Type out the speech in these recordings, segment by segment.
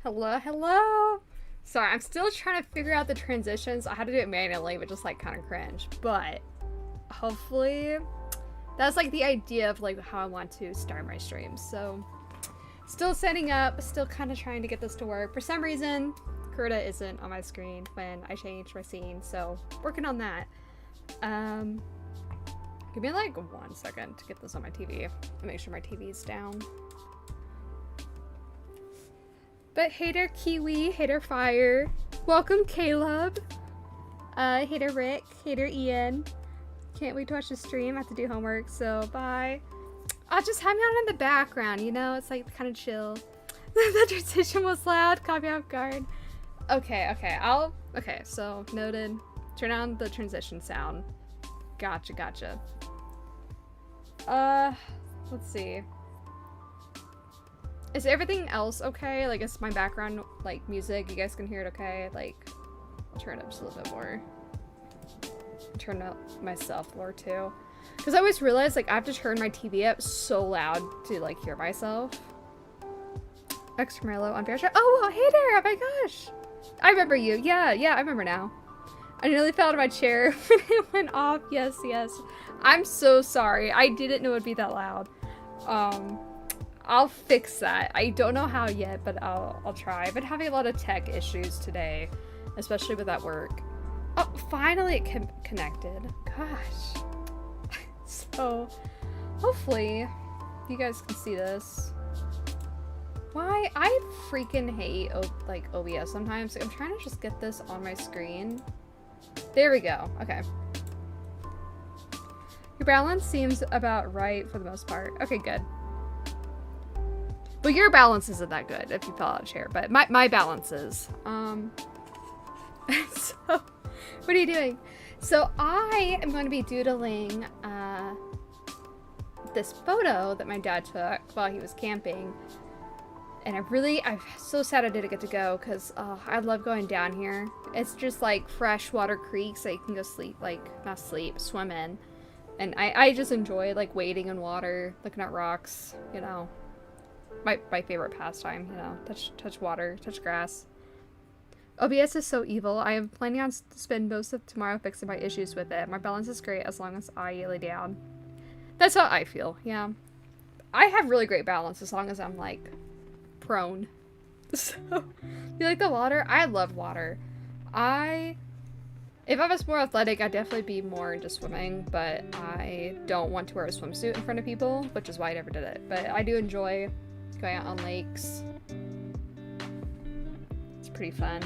Hello, hello. Sorry, I'm still trying to figure out the transitions. I had to do it manually, but just like kind of cringe. But hopefully that's like the idea of like how I want to start my streams. So still setting up, still kind of trying to get this to work. For some reason, Kurta isn't on my screen when I change my scene, so working on that. Give me like 1 second to get this on my TV and make sure my TV is down. But hey there, Kiwi. Hey there, Fire. Welcome, Caleb. Hey there, Rick. Hey there, Ian. Can't wait to watch the stream. I have to do homework, so bye. I'll just have me on in the background, you know? It's like kind of chill. The transition was loud. Caught me off guard. Okay, okay, so noted. Turn on the transition sound. Gotcha. Let's see. Is everything else okay? Like, is my background, like, music? You guys can hear it okay? Like, I'll turn it up just a little bit more. Turn up myself more, too. Because I always realize, like, I have to turn my TV up so loud to, like, hear myself. Extra Merlot on Bear Shot. Oh, well, hey there! Oh my gosh! I remember you. Yeah, I remember now. I nearly fell out of my chair when it went off. Yes. I'm so sorry. I didn't know it'd be that loud. I'll fix that. I don't know how yet, but I'll try. I've been having a lot of tech issues today, especially with that work. Oh, finally it connected. Gosh. So, hopefully you guys can see this. Why? I freaking hate like OBS sometimes. I'm trying to just get this on my screen. There we go. Okay. Your balance seems about right for the most part. Okay, good. Well, your balance isn't that good if you fell out of a chair, but my balance is. So, what are you doing? So I am going to be doodling this photo that my dad took while he was camping. And I'm so sad I didn't get to go because I love going down here. It's just like freshwater creeks that you can go swim in. And I just enjoy like wading in water, looking at rocks, you know. My favorite pastime, you know, touch water, touch grass. OBS is so evil. I am planning on to spend most of tomorrow fixing my issues with it. My balance is great as long as I lay down. That's how I feel, yeah. I have really great balance as long as I'm like prone. So, you like the water? I love water. If I was more athletic, I'd definitely be more into swimming, but I don't want to wear a swimsuit in front of people, which is why I never did it. But I do enjoy going out on lakes. It's pretty fun.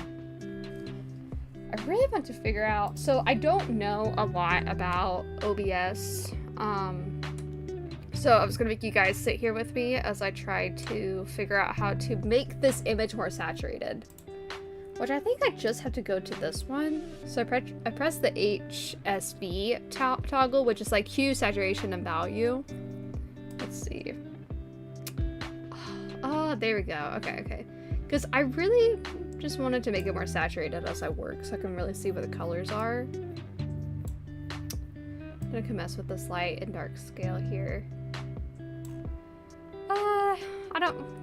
I really want to figure out, so I don't know a lot about OBS. So I was gonna make you guys sit here with me as I try to figure out how to make this image more saturated. Which I think I just have to go to this one. So I press the HSV toggle, which is like hue, saturation, and value. Let's see. Oh, there we go. Okay. Because I really just wanted to make it more saturated as I work, so I can really see what the colors are. I can mess with this light and dark scale here.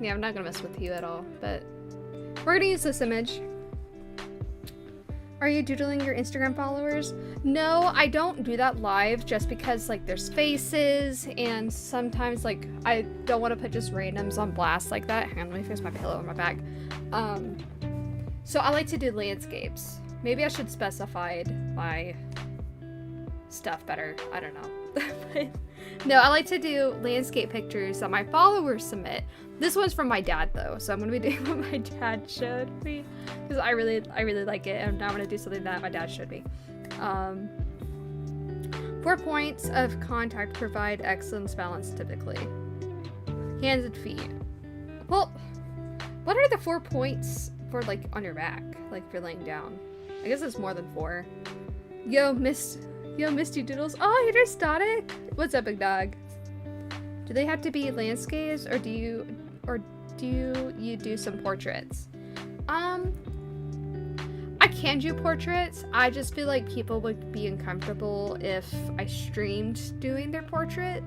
I'm not gonna mess with hue at all, but we're gonna use this image. Are you doodling your Instagram followers? No, I don't do that live just because like there's faces and sometimes like I don't want to put just randoms on blast like that. Hang on, let me fix my pillow on my back. So I like to do landscapes. Maybe I should specify my stuff better. I don't know. But no, I like to do landscape pictures that my followers submit. This one's from my dad though, so I'm gonna be doing what my dad showed me because I really like it, and now I'm gonna do something that my dad showed me. 4 points of contact provide excellent balance typically. Hands and feet. Well, what are the 4 points for like on your back, like if you're laying down? I guess it's more than 4. Yo, Misty Doodles. Oh, hey there, Static. What's up, big dog? Do they have to be landscapes, or do you do some portraits? I can do portraits. I just feel like people would be uncomfortable if I streamed doing their portrait.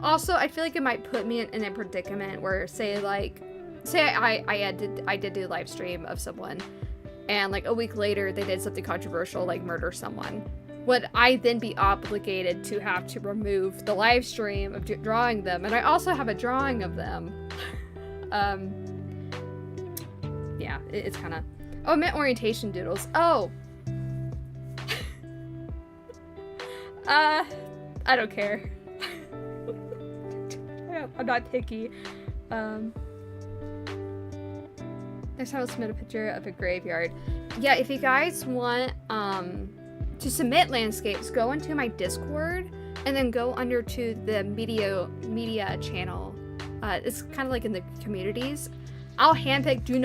Also, I feel like it might put me in a predicament where, say I did do a live stream of someone, and like a week later they did something controversial, like murder someone. Would I then be obligated to have to remove the live stream of drawing them? And I also have a drawing of them. Yeah, it's kind of... Oh, I meant orientation doodles. Oh! I don't care. I'm not picky. Next time I'll submit a picture of a graveyard. Yeah, if you guys want to submit landscapes, go into my Discord and then go under to the media channel. It's kind of like in the communities. I'll handpick. Do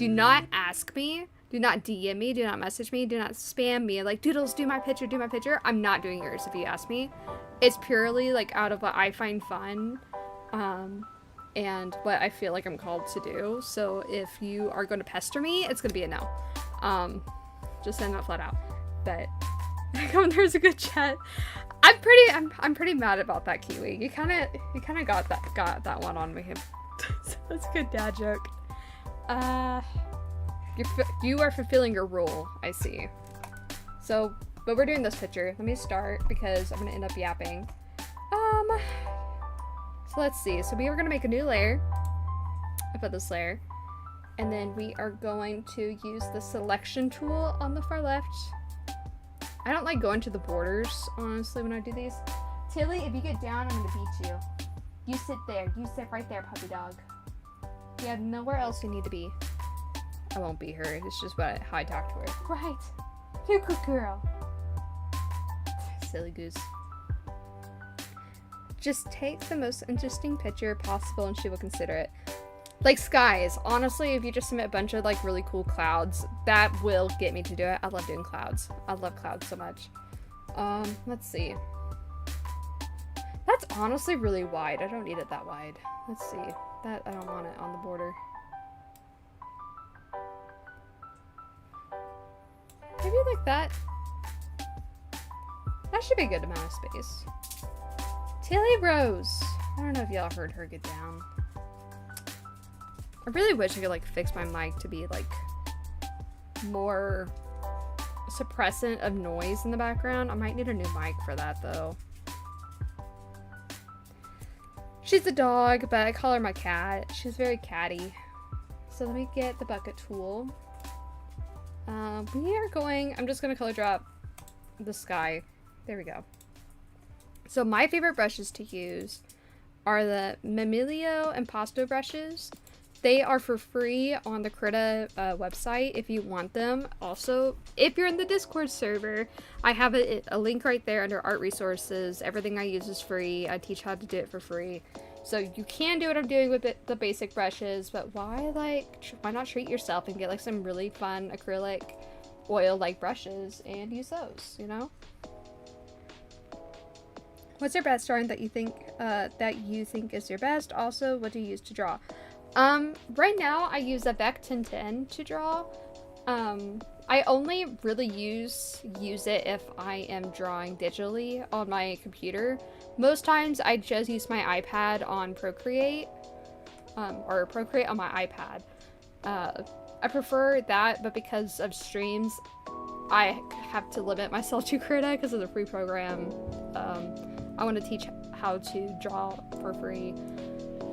not ask me. Do not DM me. Do not message me. Do not spam me. Like, Doodles, do my picture, do my picture. I'm not doing yours if you ask me. It's purely like out of what I find fun. And what I feel like I'm called to do. So if you are going to pester me, it's going to be a no. Just saying that flat out. But there's a good chat. I'm pretty mad about that, Kiwi. You kind of got that one on me. That's a good dad joke. You are fulfilling your role, I see. So, but we're doing this picture. Let me start because I'm gonna end up yapping. So let's see. So we are gonna make a new layer. I put this layer. And then we are going to use the selection tool on the far left. I don't like going to the borders, honestly, when I do these. Tilly, if you get down, I'm gonna beat you. You sit there. You sit right there, puppy dog. You have nowhere else you need to be. I won't be her. It's just how I talk to her. Right. You're a good girl. Silly goose. Just take the most interesting picture possible and she will consider it. Like skies. Honestly, if you just submit a bunch of like really cool clouds, that will get me to do it. I love doing clouds. I love clouds so much. Let's see. That's honestly really wide. I don't need it that wide. Let's see. That I don't want it on the border. Maybe like that. That should be a good amount of space. Tilly Rose. I don't know if y'all heard her get down. I really wish I could like fix my mic to be like more suppressant of noise in the background. I might need a new mic for that though. She's a dog, but I call her my cat. She's very catty. So let me get the bucket tool. I'm just gonna color drop the sky. There we go. So my favorite brushes to use are the Mamilio Impasto brushes. They are for free on the Krita website if you want them. Also, if you're in the Discord server, I have a link right there under art resources. Everything I use is free. I teach how to do it for free. So you can do what I'm doing with the basic brushes, but why not treat yourself and get like some really fun acrylic oil-like brushes and use those, you know? What's your best drawing that you think is your best? Also, what do you use to draw? Right now I use a Vec 1010 to draw. I only really use it if I am drawing digitally on my computer. Most times I just use my iPad on Procreate, or Procreate on my iPad. I prefer that, but because of streams, I have to limit myself to Krita because of the free program. I want to teach how to draw for free.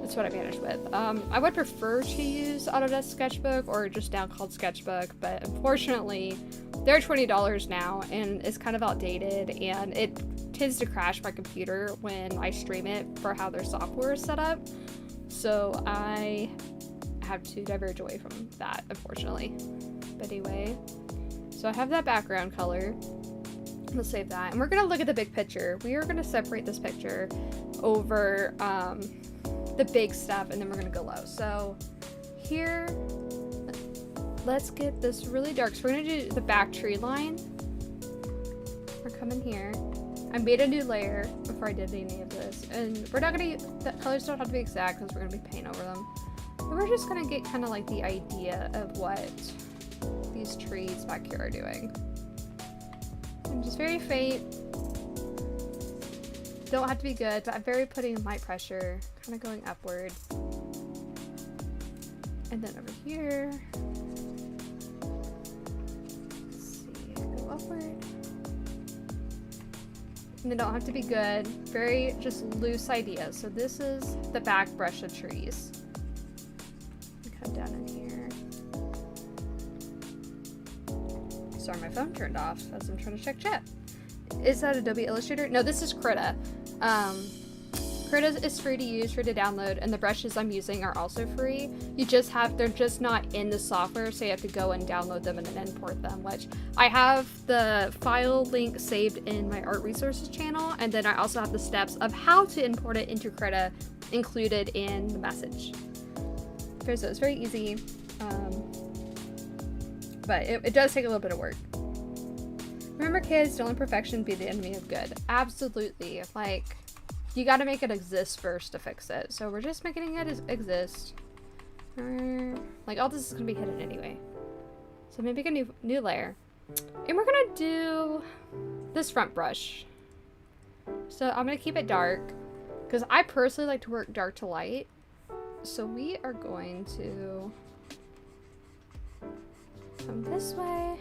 That's what I manage with. I would prefer to use Autodesk Sketchbook or just now called Sketchbook, but unfortunately they're $20 now and it's kind of outdated and it tends to crash my computer when I stream it for how their software is set up. So I have to diverge away from that, unfortunately. But anyway, so I have that background color. Let's save that. And we're gonna look at the big picture. We are gonna separate this picture over the big stuff and then we're gonna go low. So here, let's get this really dark. So we're gonna do the back tree line. We're coming here. I made a new layer before I did any of this. And we're not gonna, the colors don't have to be exact because we're gonna be painting over them. But we're just gonna get kind of like the idea of what these trees back here are doing. And just very faint. don't have to be good, but I'm very putting light pressure, kind of going upward. And then over here, let's see, go upward. And they don't have to be good, very just loose idea. So this is the back brush of trees. Come down in here. Sorry, my phone turned off as I'm trying to check chat. Is that Adobe Illustrator? No, this is Krita. Krita is free to use, free to download, and the brushes I'm using are also free. They're just not in the software, so you have to go and download them and then import them, which I have the file link saved in my art resources channel, and then I also have the steps of how to import it into Krita included in the message. So it's very easy, but it does take a little bit of work. Remember, kids, don't let perfection be the enemy of good. Absolutely. Like, you gotta make it exist first to fix it. So we're just making it exist. Like, all this is gonna be hidden anyway. So maybe a new layer. And we're gonna do this front brush. So I'm gonna keep it dark, because I personally like to work dark to light. So we are going to come this way.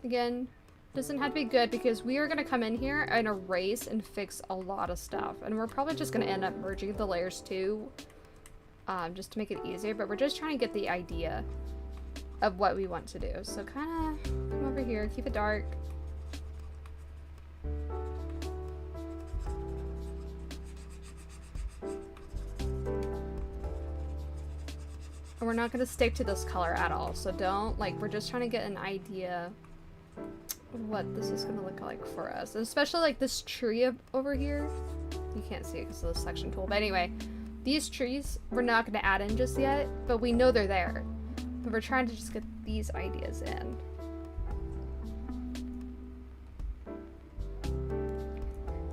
Again, doesn't have to be good, because we are going to come in here and erase and fix a lot of stuff. And we're probably just going to end up merging the layers too, just to make it easier. But we're just trying to get the idea of what we want to do. So kind of come over here, keep it dark. And we're not going to stick to this color at all. So don't, like, we're just trying to get an idea what this is going to look like for us. And especially like this tree over here. You can't see it because of the selection tool. But anyway, these trees we're not going to add in just yet, but we know they're there. But we're trying to just get these ideas in.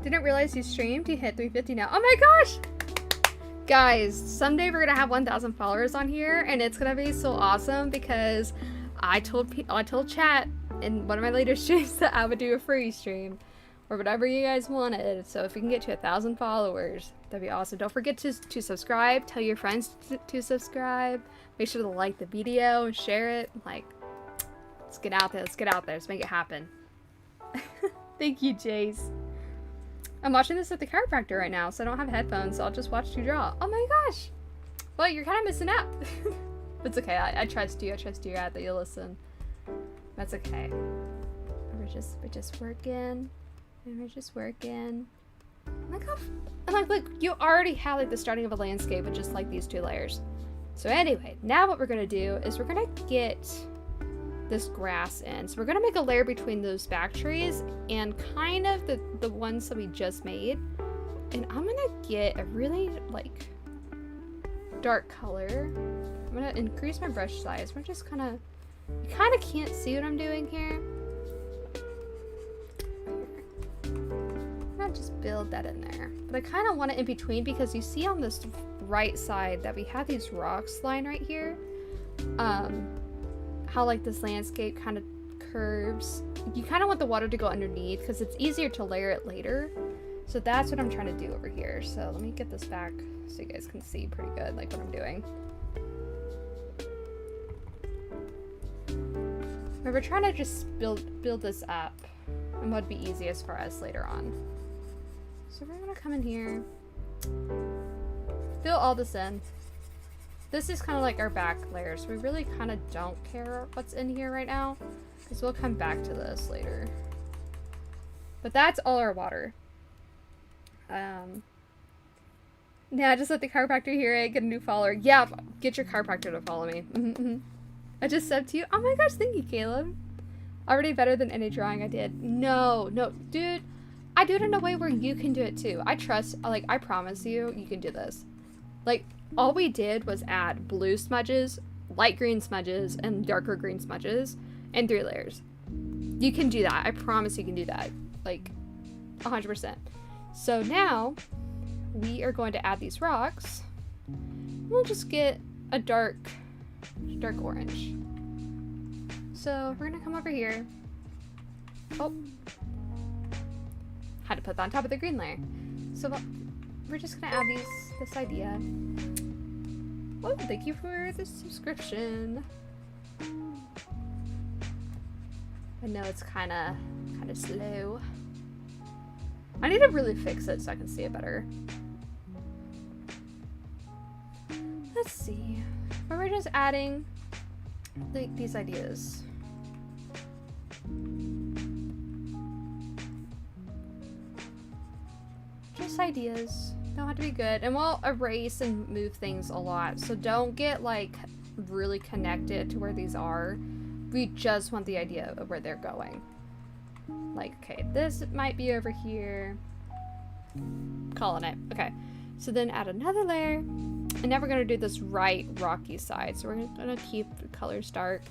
Didn't realize you streamed. You hit 350 now. Oh my gosh! Guys, someday we're going to have 1,000 followers on here, and it's going to be so awesome, because I told chat in one of my later streams that I would do a free stream or whatever you guys wanted. So if we can get to 1,000 followers, that'd be awesome. Don't forget to subscribe. Tell your friends to subscribe. Make sure to like the video and share it. Like, let's get out there. Let's get out there. Let's make it happen. Thank you, Jace. I'm watching this at the chiropractor right now, so I don't have headphones, so I'll just watch you draw. Oh my gosh! Well, you're kind of missing out. It's okay. I trust you. I trust you that you'll listen. That's okay. We're just working, and we're just working. Look how, and like, look, you already have like the starting of a landscape with just like these two layers. So anyway, now what we're gonna do is we're gonna get this grass in. So we're gonna make a layer between those back trees and kind of the ones that we just made. And I'm gonna get a really like dark color. I'm gonna increase my brush size. We're just kind of, you kind of can't see what I'm doing here. I'm gonna just build that in there. But I kind of want it in between, because you see on this right side that we have these rocks lying right here. How like this landscape kind of curves. You kind of want the water to go underneath, because it's easier to layer it later. So that's what I'm trying to do over here. So let me get this back so you guys can see pretty good like what I'm doing. But we're trying to just build this up, and what'd be easiest for us later on. So we're gonna come in here, fill all this in. This is kind of like our back layer, so we really kind of don't care what's in here right now, because we'll come back to this later. But that's all our water. Yeah, just let the chiropractor hear it, get a new follower. Yeah, get your chiropractor to follow me. I just said to you, oh my gosh, thank you, Caleb. Already better than any drawing I did. No, dude, I do it in a way where you can do it too. I trust, like, I promise you, you can do this. Like, all we did was add blue smudges, light green smudges, and darker green smudges, and 3 layers. You can do that. I promise you can do that. Like, 100%. So now, we are going to add these rocks. We'll just get a dark orange. So we're gonna come over here. Oh, had to put that on top of the green layer. So we're just gonna add this idea. Oh, thank you for the subscription. I know it's kind of slow. I need to really fix it so I can see it better. Let's see. But we're just adding like these ideas. Just ideas. Don't have to be good. And we'll erase and move things a lot. So don't get like really connected to where these are. We just want the idea of where they're going. Like, okay, this might be over here. Calling it. Okay. So then add another layer. And now we're going to do this right rocky side. So we're going to keep the colors dark.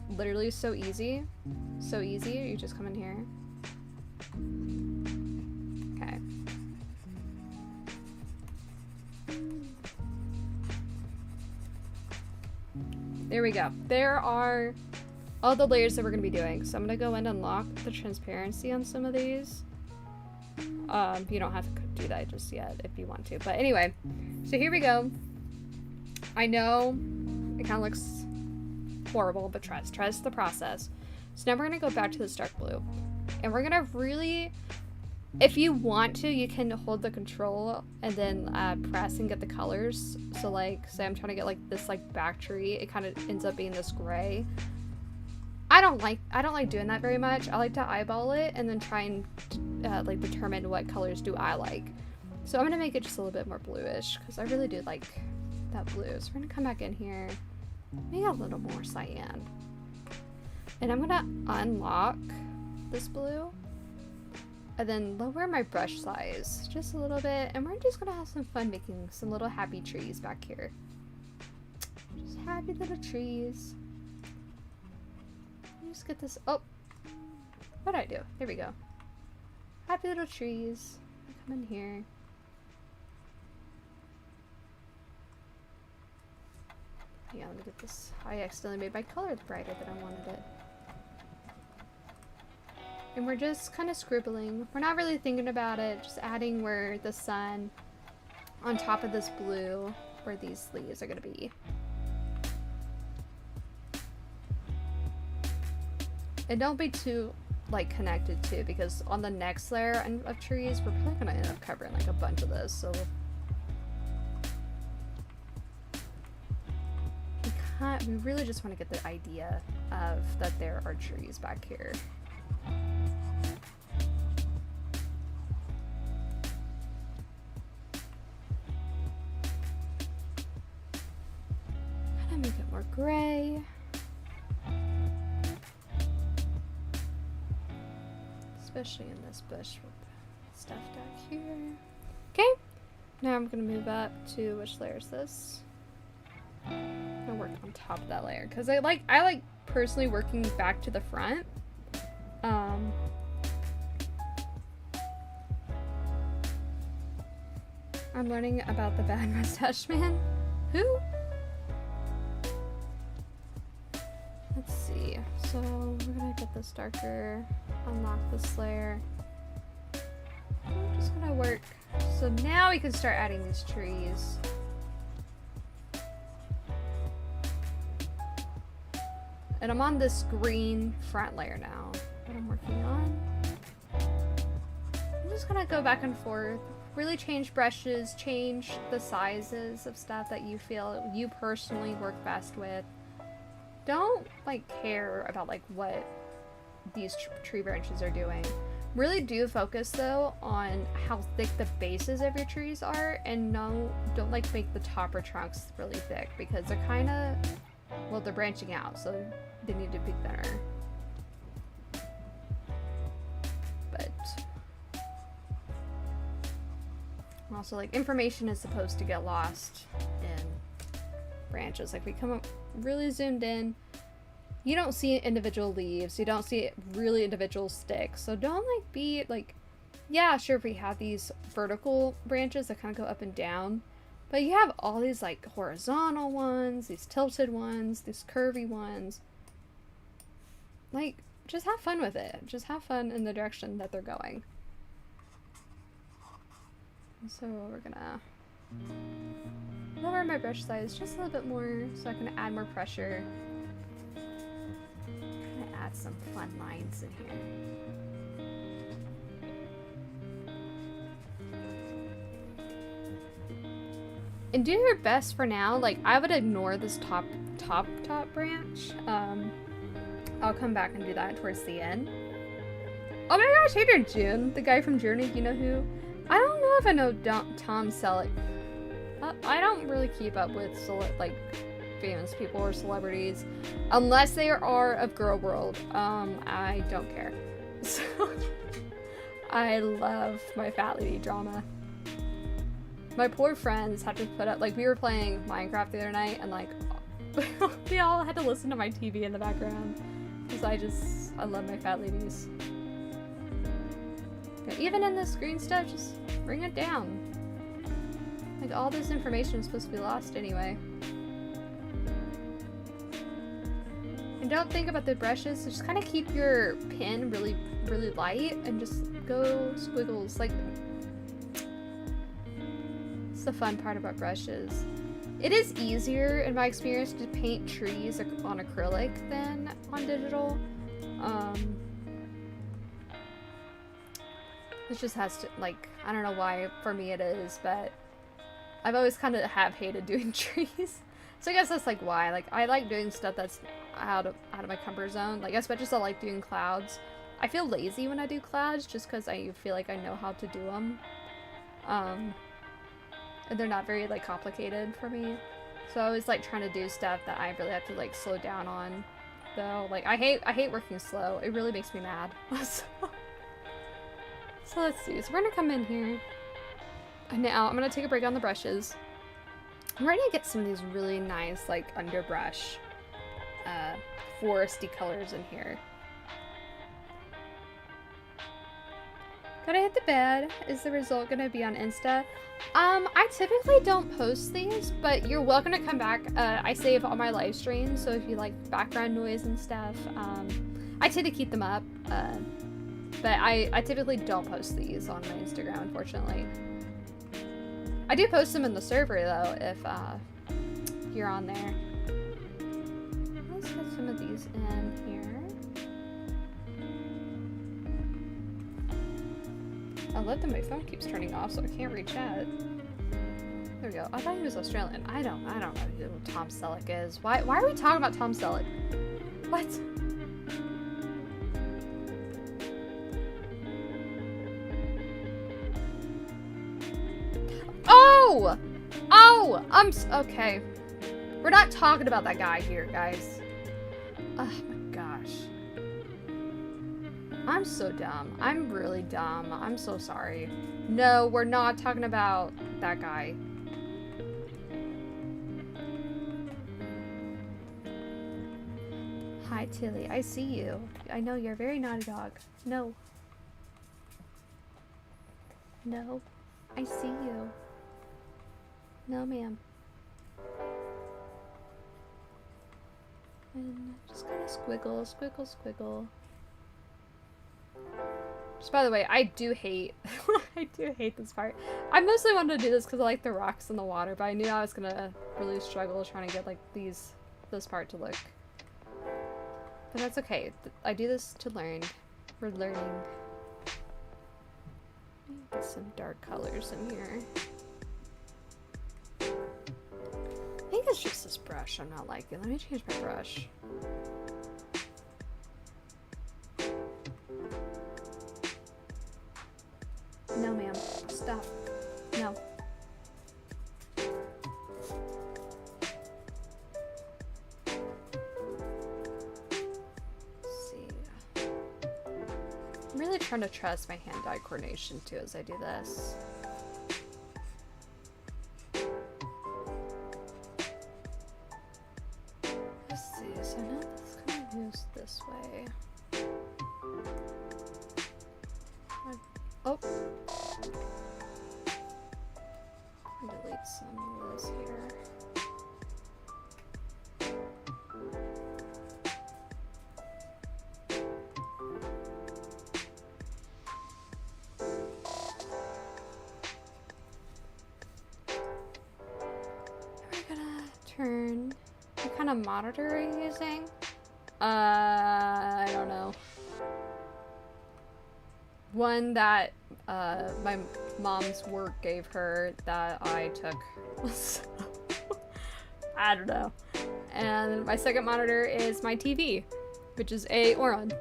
Literally so easy. So easy. You just come in here. Okay. There we go. There are all the layers that we're going to be doing. So I'm going to go in and unlock the transparency on some of these. You don't have to do that just yet if you want to. But anyway, so here we go. I know it kind of looks horrible, but trust the process. So now we're going to go back to this dark blue. And we're going to really, if you want to, you can hold the control and then press and get the colors. So like, say I'm trying to get like this like back tree, it kind of ends up being this gray. I don't like doing that very much. I like to eyeball it and then try and like determine what colors do I like. So I'm gonna make it just a little bit more bluish because I really do like that blue. So we're gonna come back in here, make it a little more cyan. And I'm gonna unlock this blue and then lower my brush size just a little bit. And we're just gonna have some fun making some little happy trees back here. Just happy little trees. Just get this. Oh, what did I do? There we go. Happy little trees. Come in here. Yeah, let me get this. I accidentally made my color brighter than I wanted it. And we're just kind of scribbling. We're not really thinking about it. Just adding where the sun on top of this blue, where these leaves are going to be. And don't be too like connected too, because on the next layer of trees, we're probably gonna end up covering like a bunch of this. So we really just want to get the idea of that there are trees back here. Kind of make it more gray. Especially in this bush with stuff back here. Okay, now I'm gonna move up to, which layer is this? I'm gonna work on top of that layer because I like personally working back to the front. I'm learning about the bad mustache man. Who? Let's see. So we're gonna get this darker. Unlock this layer. I'm just gonna work. So now we can start adding these trees. And I'm on this green front layer now that I'm working on. I'm just gonna go back and forth. Really change brushes, change the sizes of stuff that you feel you personally work best with. Don't like care about like what these tree branches are doing. Really do focus though on how thick the bases of your trees are, and don't like make the topper trunks really thick because they're kind of, well, they're branching out, so they need to be thinner. But also, like, information is supposed to get lost in branches. Like, we come up really zoomed in. You don't see individual leaves. You don't see really individual sticks. So don't like be like, yeah, sure, if we have these vertical branches that kind of go up and down, but you have all these like horizontal ones, these tilted ones, these curvy ones. Like, just have fun with it. Just have fun in the direction that they're going. So we're gonna lower my brush size just a little bit more so I can add more pressure. I'm gonna add some fun lines in here. And do your best for now. Like, I would ignore this top branch. I'll come back and do that towards the end. Oh my gosh, hey there, June. The guy from Journey, you know who? I don't know if I know Tom Selleck. I don't really keep up with like famous people or celebrities unless they are of girl world. I don't care. So I love my fat lady drama. My poor friends had to put up, like, we were playing Minecraft the other night and like they all had to listen to my TV in the background because I love my fat ladies. But even in this green stuff, just bring it down. Like, all this information is supposed to be lost anyway. And don't think about the brushes, so just kind of keep your pen really, really light and just go squiggles. Like, it's the fun part about brushes. It is easier, in my experience, to paint trees on acrylic than on digital. It just has to, like, I don't know why for me it is, but I've always kind of hated doing trees. So I guess that's like why. Like, I like doing stuff that's out of my comfort zone. Like, as much as I like doing clouds, I feel lazy when I do clouds just because I feel like I know how to do them. And they're not very, like, complicated for me. So I always like trying to do stuff that I really have to, like, slow down on. Though, like, I hate working slow. It really makes me mad. So let's see. So we're gonna come in here. And now I'm gonna take a break on the brushes. I'm ready to get some of these really nice, like, underbrush, foresty colors in here. Gotta hit the bed. Is the result gonna be on Insta? I typically don't post these, but you're welcome to come back. I save all my live streams, so if you like background noise and stuff, I tend to keep them up. But I typically don't post these on my Instagram, unfortunately. I do post them in the server, though, if you're on there. Let's get some of these in here. I love that my phone keeps turning off, so I can't read chat. There we go. I thought he was Australian. I don't know who Tom Selleck is. Why are we talking about Tom Selleck? What? Oh! Oh! Okay. We're not talking about that guy here, guys. Oh my gosh. I'm so dumb. I'm really dumb. I'm so sorry. No, we're not talking about that guy. Hi, Tilly. I see you. I know you're a very naughty dog. No. No. I see you. No, ma'am. And just kind of squiggle, squiggle, squiggle. Just by the way, I do hate I do hate this part. I mostly wanted to do this because I like the rocks in the water, but I knew I was gonna really struggle trying to get like this part to look. But that's okay. I do this to learn. We're learning. Get some dark colors in here. I think it's just this brush I'm not liking. Let me change my brush. No, ma'am. Stop. No. Let's see. I'm really trying to trust my hand-eye coordination too as I do this. Let's see. So now let's kind of use this way. Oh. Delete some of this here. of monitor are you using? I don't know. One that my mom's work gave her that I took. I don't know. And my second monitor is my TV, which is a Oron.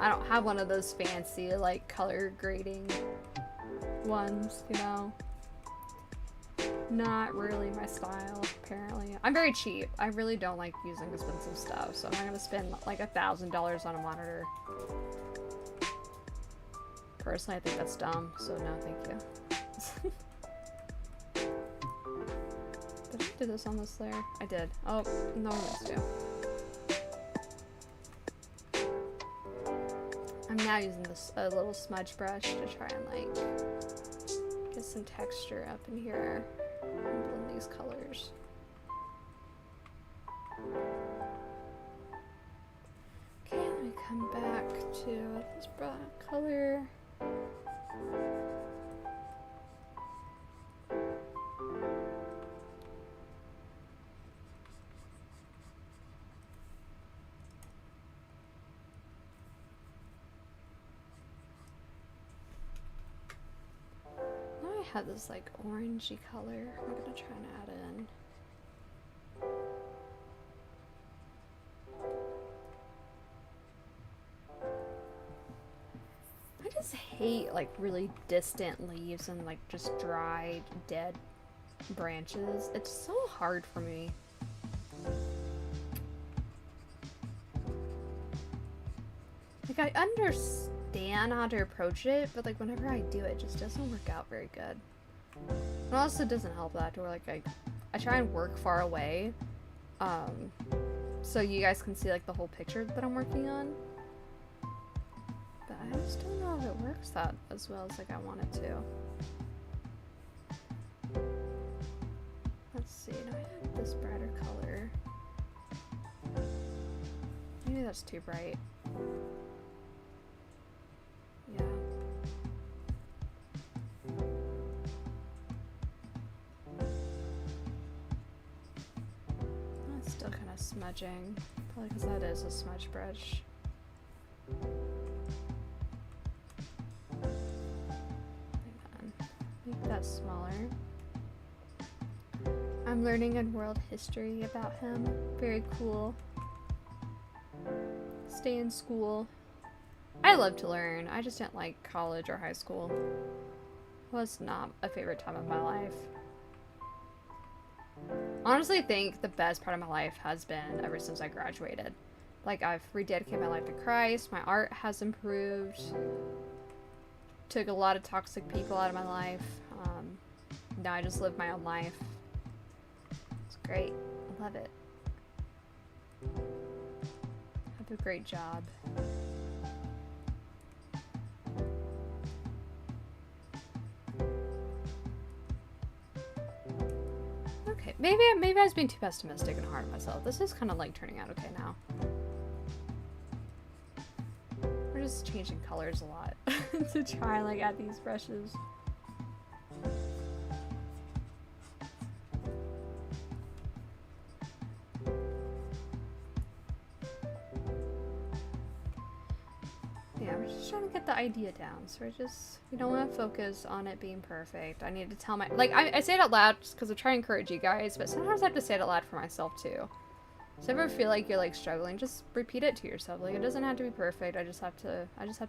I don't have one of those fancy, like, color grading ones, you know? Not really my style, apparently. I'm very cheap. I really don't like using expensive stuff, so I'm not gonna spend, like, $1,000 on a monitor. Personally, I think that's dumb, so no, thank you. Did I do this on this layer? I did. Oh, no one else do. I'm now using this little smudge brush to try and like get some texture up in here and blend these colors. Okay, let me come back to this black color. Had this like orangey color. I'm gonna try and add in. I just hate like really distant leaves and like just dried, dead branches. It's so hard for me. Like I understand how to approach it, but like whenever I do it, it just doesn't work out very good. It also doesn't help that to where like I try and work far away, so you guys can see like the whole picture that I'm working on. But I just don't know if it works that as well as like I want it to. Let's see, do I have this brighter color? Maybe that's too bright. Yeah. That's still kind of smudging. Probably because that is a smudge brush. Make that smaller. I'm learning in world history about him. Very cool. Stay in school. I love to learn. I just didn't like college or high school. It was not a favorite time of my life. Honestly, I think the best part of my life has been ever since I graduated. Like, I've rededicated my life to Christ. My art has improved. Took a lot of toxic people out of my life. Now I just live my own life. It's great. I love it. Have a great job. Okay, maybe I was being too pessimistic and hard on myself. This is kind of like turning out okay now. We're just changing colors a lot to try and like add these brushes. Yeah, we're just trying to get the idea down. So we don't want to focus on it being perfect. I need to tell I say it out loud just because I try to encourage you guys, but sometimes I have to say it out loud for myself too. So if you ever feel like you're like struggling, just repeat it to yourself. Like, it doesn't have to be perfect. I just have to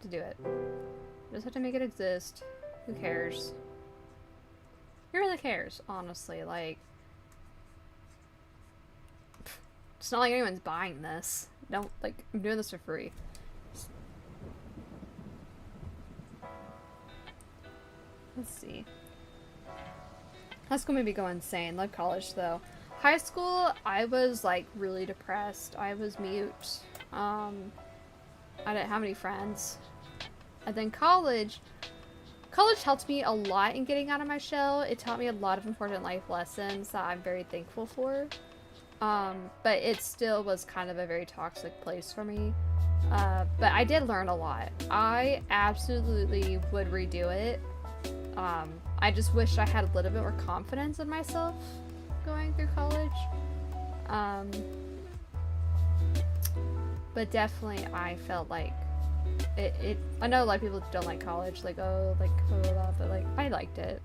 do it. I just have to make it exist. Who cares? Who really cares, honestly? Like, it's not like anyone's buying this. Don't, like, I'm doing this for free. Let's see. High school made me go insane. Love college though. High school, I was like really depressed. I was mute. I didn't have any friends. And then college helped me a lot in getting out of my shell. It taught me a lot of important life lessons that I'm very thankful for. But it still was kind of a very toxic place for me. But I did learn a lot. I absolutely would redo it. I just wish I had a little bit more confidence in myself going through college. But definitely I felt like I know a lot of people don't like college, like, oh, like, blah, blah, blah, but like, I liked it.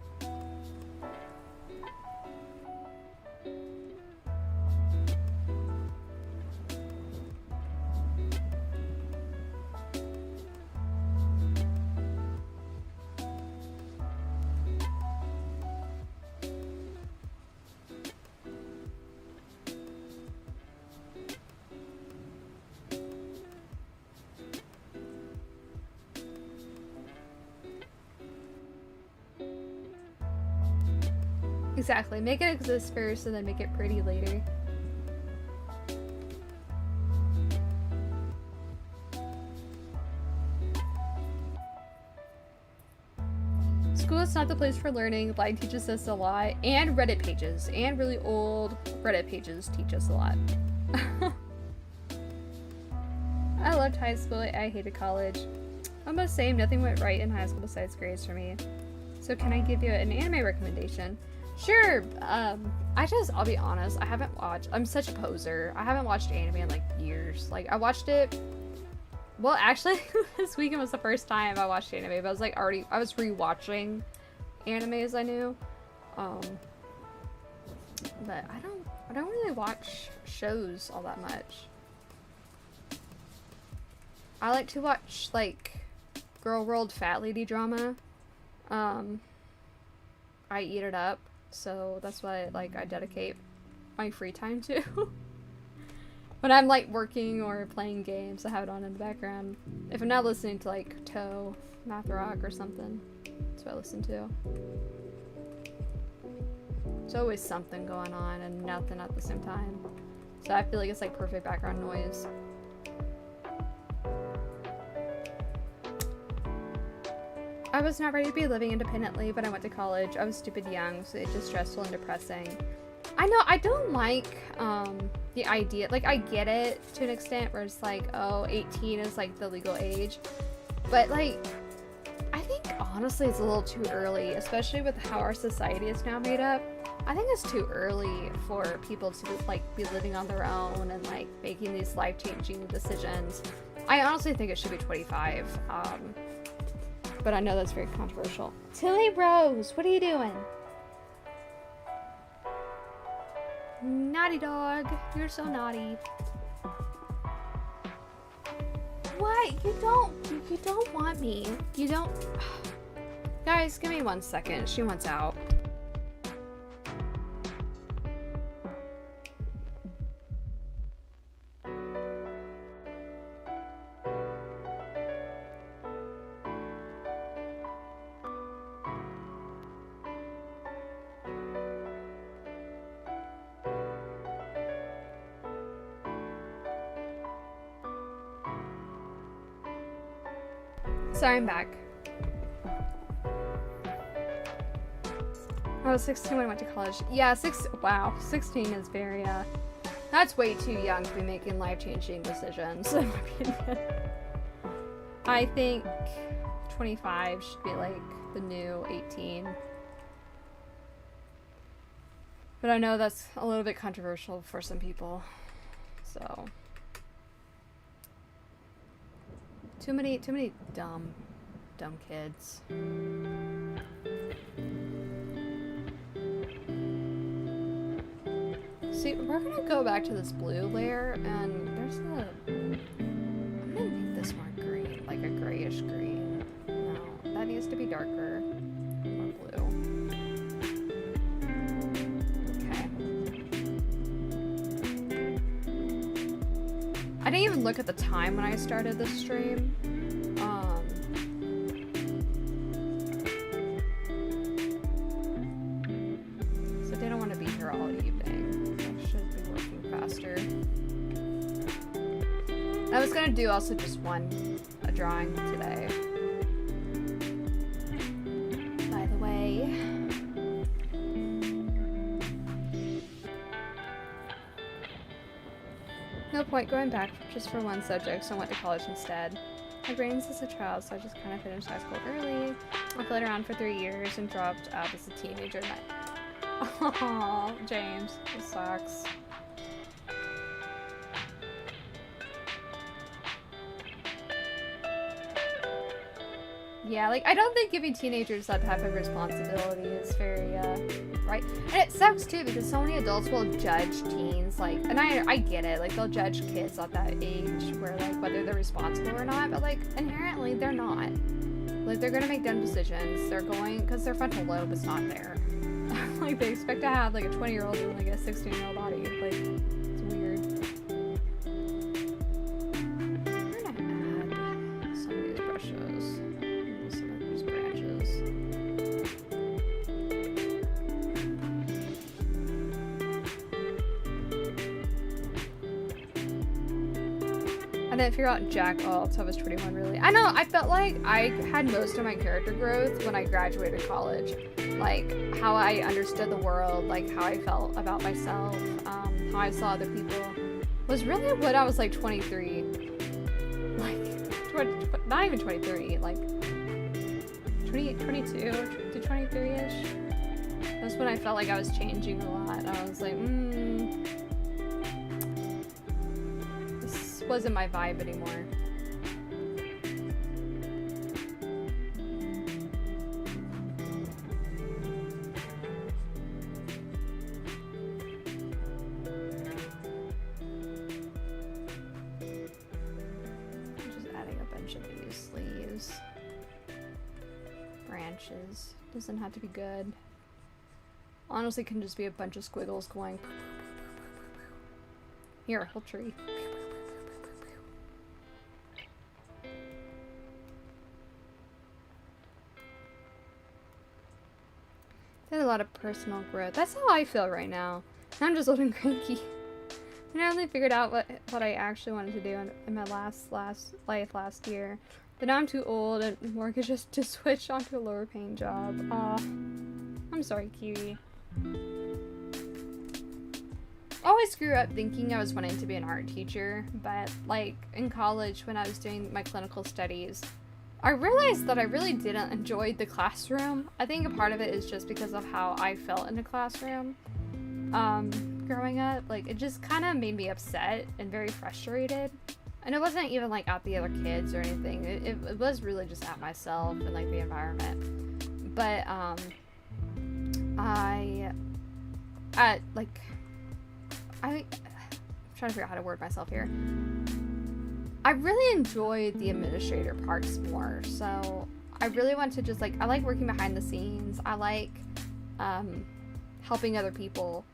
Exactly. Make it exist first and then make it pretty later. School is not the place for learning. Live teaches us a lot. And Reddit pages. And really old Reddit pages teach us a lot. I loved high school. I hated college. Almost same. Nothing went right in high school besides grades for me. So can I give you an anime recommendation? Sure. I'll be honest, I haven't watched, I'm such a poser. I haven't watched anime in like years. Like I watched it, well actually this weekend was the first time I watched anime, but I was like I was rewatching animes I knew. But I don't really watch shows all that much. I like to watch like girl world fat lady drama. I eat it up. So that's what I dedicate my free time to. When I'm like working or playing games, I have it on in the background. If I'm not listening to like Toe, Math Rock or something, that's what I listen to. There's always something going on and nothing at the same time. So I feel like it's like perfect background noise. I was not ready to be living independently, but I went to college. I was stupid young, so it's just stressful and depressing. I know, I don't like the idea, like I get it to an extent where it's like, oh, 18 is like the legal age. But like, I think honestly it's a little too early, especially with how our society is now made up. I think it's too early for people to like be living on their own and like making these life-changing decisions. I honestly think it should be 25. But I know that's very controversial. Tilly Rose, what are you doing? Naughty dog, you're so naughty. What? You don't want me. You don't. Guys, give me 1 second. She wants out. Sorry, I'm back. I was 16 when I went to college. Yeah, 16 is very, that's way too young to be making life-changing decisions, in my opinion. I think 25 should be like the new 18. But I know that's a little bit controversial for some people, so. Too many dumb kids. See, we're gonna go back to this blue layer, and there's I'm gonna make this more green, like a grayish green. No, that needs to be darker, more blue. Okay. I didn't even look at the time when I started this stream. So I didn't want to be here all evening. I should be working faster. I was gonna do also just a drawing today. By the way. No point going back just for one subject, so I went to college instead. My brain's as a child, so I just kind of finished high school early. I played around for 3 years and dropped out as a teenager. Oh, James, this sucks. Yeah, like, I don't think giving teenagers that type of responsibility is very, right. And it sucks, too, because so many adults will judge teens, like, and I get it, like, they'll judge kids at that age where, like, whether they're responsible or not, but, like, inherently, they're not. Like, they're gonna make dumb decisions, they're going, because their frontal lobe is not there. Like, they expect to have, like, a 20-year-old in, like, a 16-year-old body, like, it's weird. I'm gonna add some of these brushes. Some of these branches. And then figure out Jack. Oh, until I was 21, really. I know, I felt like I had most of my character growth when I graduated college. Like, how I understood the world, like, how I felt about myself, how I saw other people, was really when I was, like, 23. Like, not even 23, like, 22 to 23-ish. That's when I felt like I was changing a lot. I was like, this wasn't my vibe anymore. Doesn't have to be good. Honestly, can just be a bunch of squiggles going. Here, a whole tree. There's a lot of personal growth. That's how I feel right now. I'm just old and cranky. I only figured out what I actually wanted to do in my last life last year. But now I'm too old and mortgages to switch onto a lower paying job. Aw. I'm sorry, Kiwi. I always grew up thinking I was wanting to be an art teacher, but like in college when I was doing my clinical studies, I realized that I really didn't enjoy the classroom. I think a part of it is just because of how I felt in the classroom growing up. Like, it just kind of made me upset and very frustrated. And it wasn't even, like, at the other kids or anything. It was really just at myself and, like, the environment. But, I'm trying to figure out how to word myself here. I really enjoyed the administrator parts more. So, I really want to just, like, I like working behind the scenes. I like, helping other people.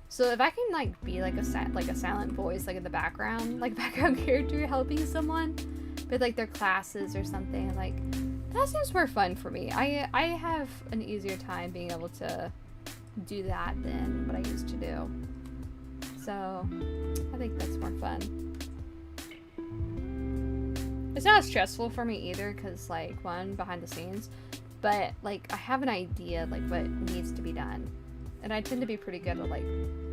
So if I can, like, be, like, a silent voice, like, in the background, like, background character helping someone with, like, their classes or something, like, that seems more fun for me. I have an easier time being able to do that than what I used to do. So, I think that's more fun. It's not stressful for me either, because, like, one, behind the scenes, but, like, I have an idea, like, what needs to be done. And I tend to be pretty good at, like,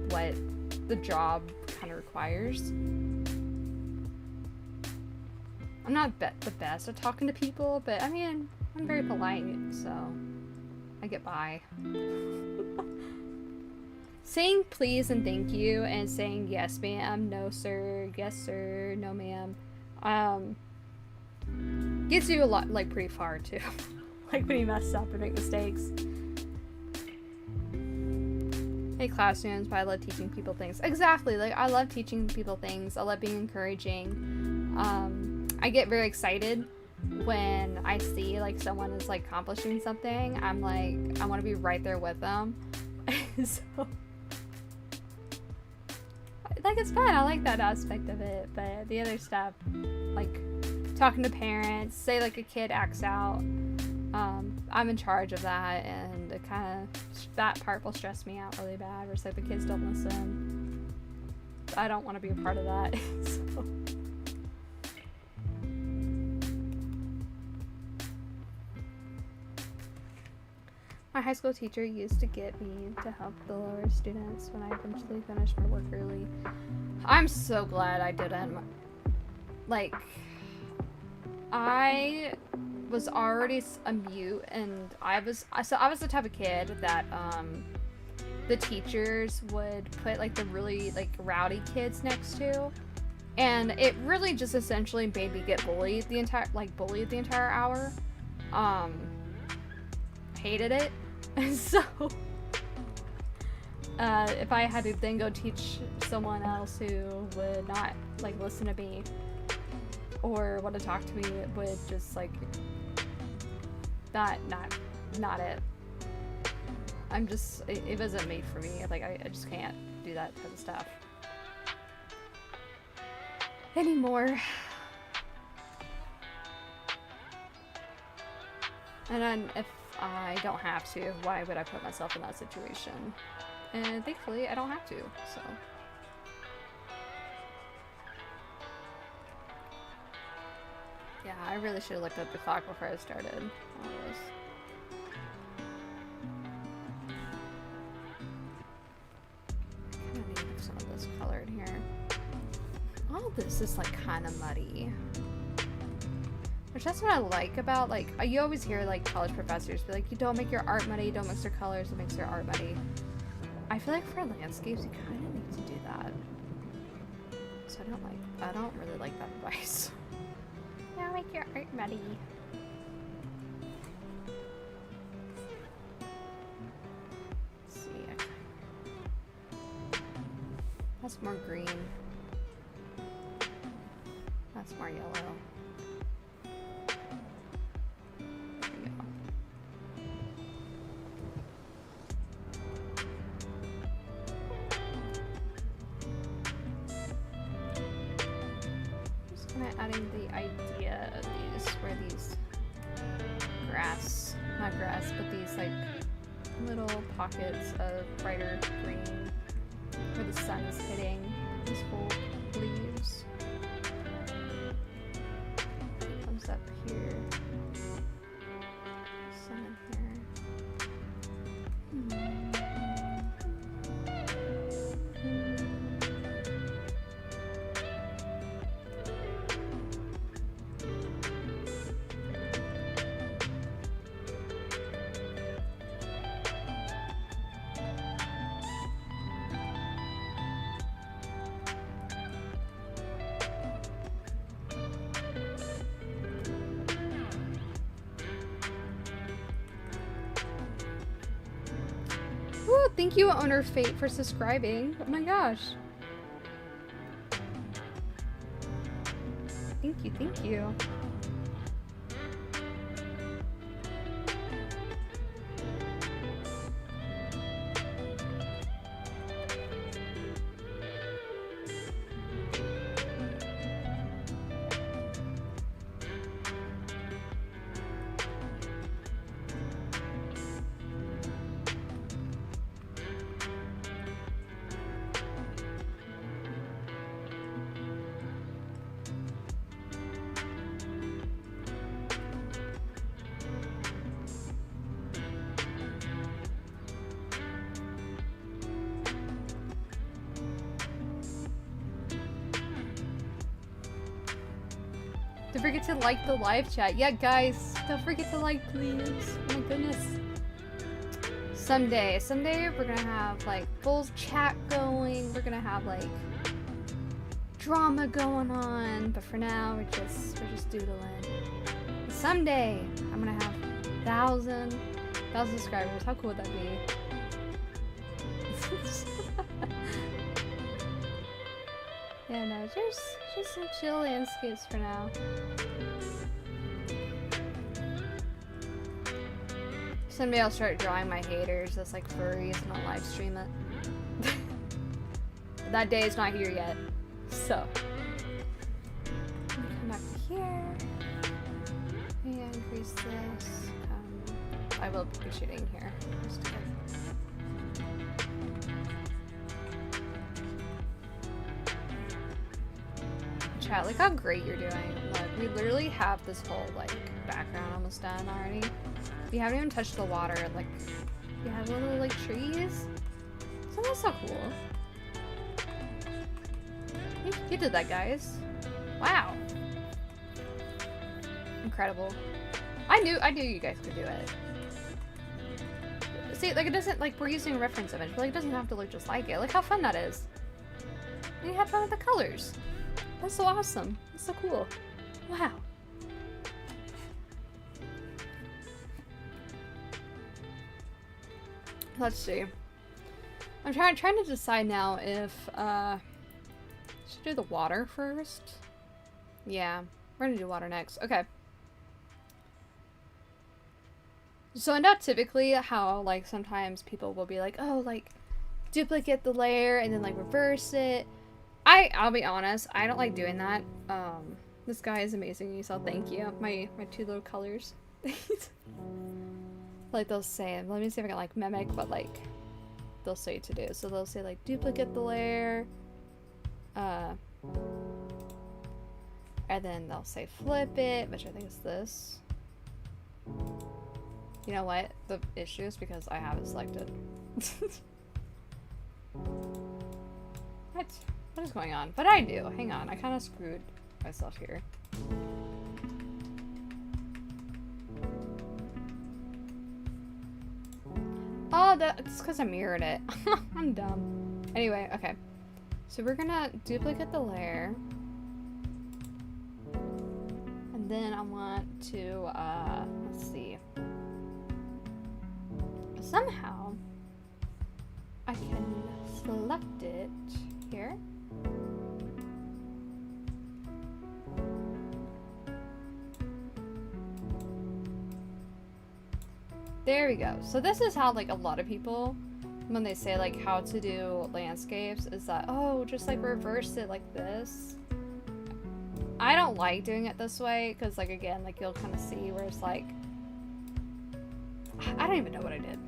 what the job kind of requires. I'm not the best at talking to people, but, I mean, I'm very polite, so I get by. Saying please and thank you and saying yes, ma'am, no, sir, yes, sir, no, ma'am, gets you a lot, like, pretty far, too. Like, when you mess up and make mistakes. Hey, classrooms, but I love teaching people things. Exactly, like, I love teaching people things. I love being encouraging. I get very excited when I see, like, someone is, like, accomplishing something. I'm like, I want to be right there with them. So, like, it's fun. I like that aspect of it. But the other stuff, like, talking to parents, say, like, a kid acts out, I'm in charge of that, and it kind of, that part will stress me out really bad, where it's like the kids don't listen. I don't want to be a part of that. So. My high school teacher used to get me to help the lower students when I eventually finished my work early. I'm so glad I didn't. Like, I was already a mute, and I was the type of kid that the teachers would put like the really like rowdy kids next to, and it really just essentially made me get bullied the entire hour. Hated it. And so if I had to then go teach someone else who would not like listen to me or want to talk to me, it would just like not it. I'm just, it wasn't made for me. Like I just can't do that type of stuff anymore. And then if I don't have to, why would I put myself in that situation? And thankfully I don't have to, so. Yeah, I really should have looked up the clock before I started all this. I kind of need some of this colored here. All this is like kind of muddy. Which that's what I like about, like, you always hear like college professors be like, you don't make your art muddy, don't mix your colors, it makes your art muddy. I feel like for landscapes you kind of need to do that. So I don't really like that advice. Don't make your art muddy. Let's see. That's more green. That's more yellow. Adding the idea of these, where these not grass, but these like little pockets of brighter green where the sun is hitting these full leaves. It comes up here. Sun in here. Thank you, Owner Fate, for subscribing. Oh my gosh. Thank you, thank you. Don't forget to like the live chat. Yeah, guys, don't forget to like, please. Oh my goodness. Someday we're gonna have like full chat going. We're gonna have like drama going on. But for now, we're just doodling. Someday I'm gonna have 1,000 subscribers. How cool would that be? Yeah, no, just some chill landscapes for now. Someday I'll start drawing my haters as like furries and I'll live stream it. That day is not here yet, so. Come back to here. Yeah, increase this. I will be shooting here. Chat, look how great you're doing. Look, we literally have this whole like background almost done already. We haven't even touched the water. Like, we have little like trees. So that's so cool. You did that, guys. Wow. incredible. I knew you guys could do it. See, like, it doesn't, like, we're using a reference image, but like, it doesn't have to look just like it. Like how fun that is. And you have fun with the colors. That's so awesome. That's so cool. Wow. Let's see. I'm trying to decide now if should do the water first. Yeah, we're gonna do water next. Okay. So I know typically how like sometimes people will be like, oh, like duplicate the layer and then like reverse it. I'll be honest, I don't like doing that. This guy is amazing, so thank you. My two little colors. Like they'll say, let me see if I can like mimic what like they'll say to do. So they'll say like duplicate the layer, and then they'll say flip it, which I think is this. You know what? The issue is because I have it selected. What? What is going on? But I do. Hang on, I kind of screwed myself here. Oh, that's because I mirrored it. I'm dumb. Anyway, okay. So we're gonna duplicate the layer. And then I want to, let's see. Somehow, I can select it here. There we go. So this is how like a lot of people, when they say like how to do landscapes, is that, oh, just like reverse it like this. I don't like doing it this way because like again, like you'll kind of see where it's like, I don't even know what I did.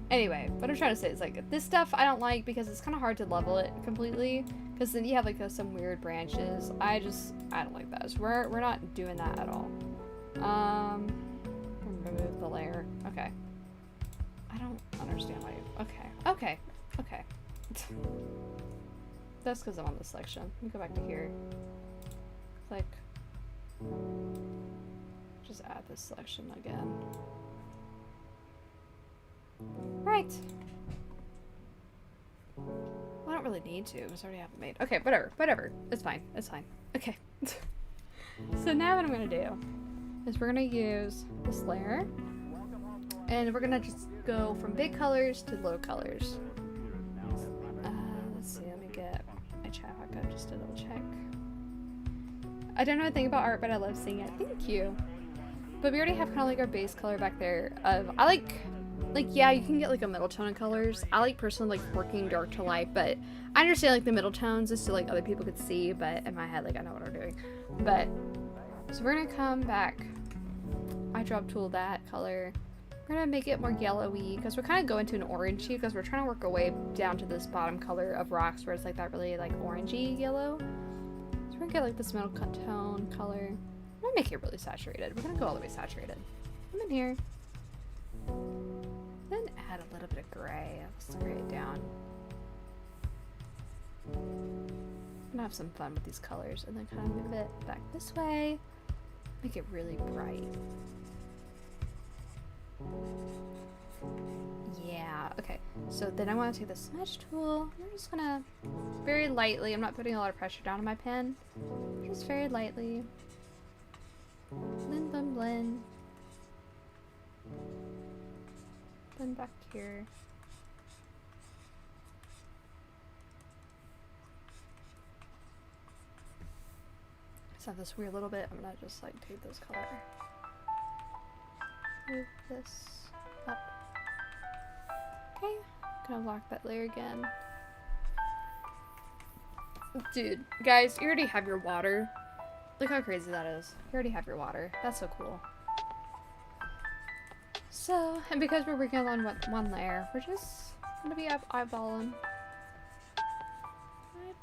Anyway, what I'm trying to say is like this stuff I don't like because it's kind of hard to level it completely because then you have like some weird branches. I don't like that. So we're not doing that at all. Remove the layer. Okay. I don't understand why. Okay. That's because I'm on this section. Let me go back to here. Click. Just add this selection again. Right. Well, I don't really need to because I already have it made. Okay, whatever. It's fine. Okay. So now what I'm gonna do is we're gonna use this layer and we're gonna just go from big colors to low colors. Let's see, let me get my chat back up just to double check. I don't know anything about art, but I love seeing it. Thank you. But we already have kind of like our base color back there. I like, yeah, you can get like a middle tone in colors. I like personally like working dark to light, but I understand like the middle tones is so like other people could see, but in my head, like I know what I'm doing. But, so we're gonna come back. I drop tool that color. We're gonna make it more yellowy because we're kind of going to an orangey because we're trying to work our way down to this bottom color of rocks where it's like that really like orangey yellow. So we're gonna get like this middle tone color. I'm gonna make it really saturated. We're gonna go all the way saturated. Come in here. Then add a little bit of gray. Let's gray it down. I'm gonna have some fun with these colors and then kind of move it back this way. Make it really bright. Yeah, okay. So then I want to take the smudge tool. I'm just gonna very lightly, I'm not putting a lot of pressure down on my pen. Just very lightly. Blend, blend, blend. Blend back here. Just have this weird little bit. I'm gonna just like take this color. Move this up. Okay, gonna lock that layer again. Dude, guys, you already have your water. Look how crazy that is. You already have your water. That's so cool. So, and because we're working on one layer, we're just gonna be eyeballing.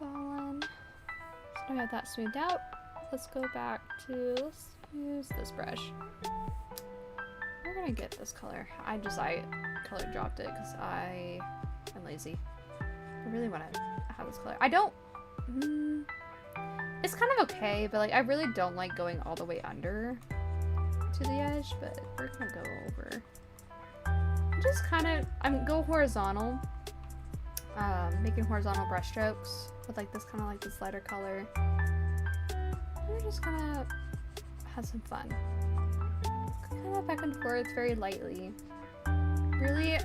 Eyeballing. So I have that smoothed out. Let's go back to, let's use this brush. We're gonna get this color. I color dropped it because I'm lazy. I really want to have this color. I don't, It's kind of okay, but like I really don't like going all the way under to the edge, but we're gonna go over. Just kind of, go horizontal, making horizontal brush strokes with like this kind of like this lighter color. We're just gonna have some fun. Kind of back and forth very lightly. Really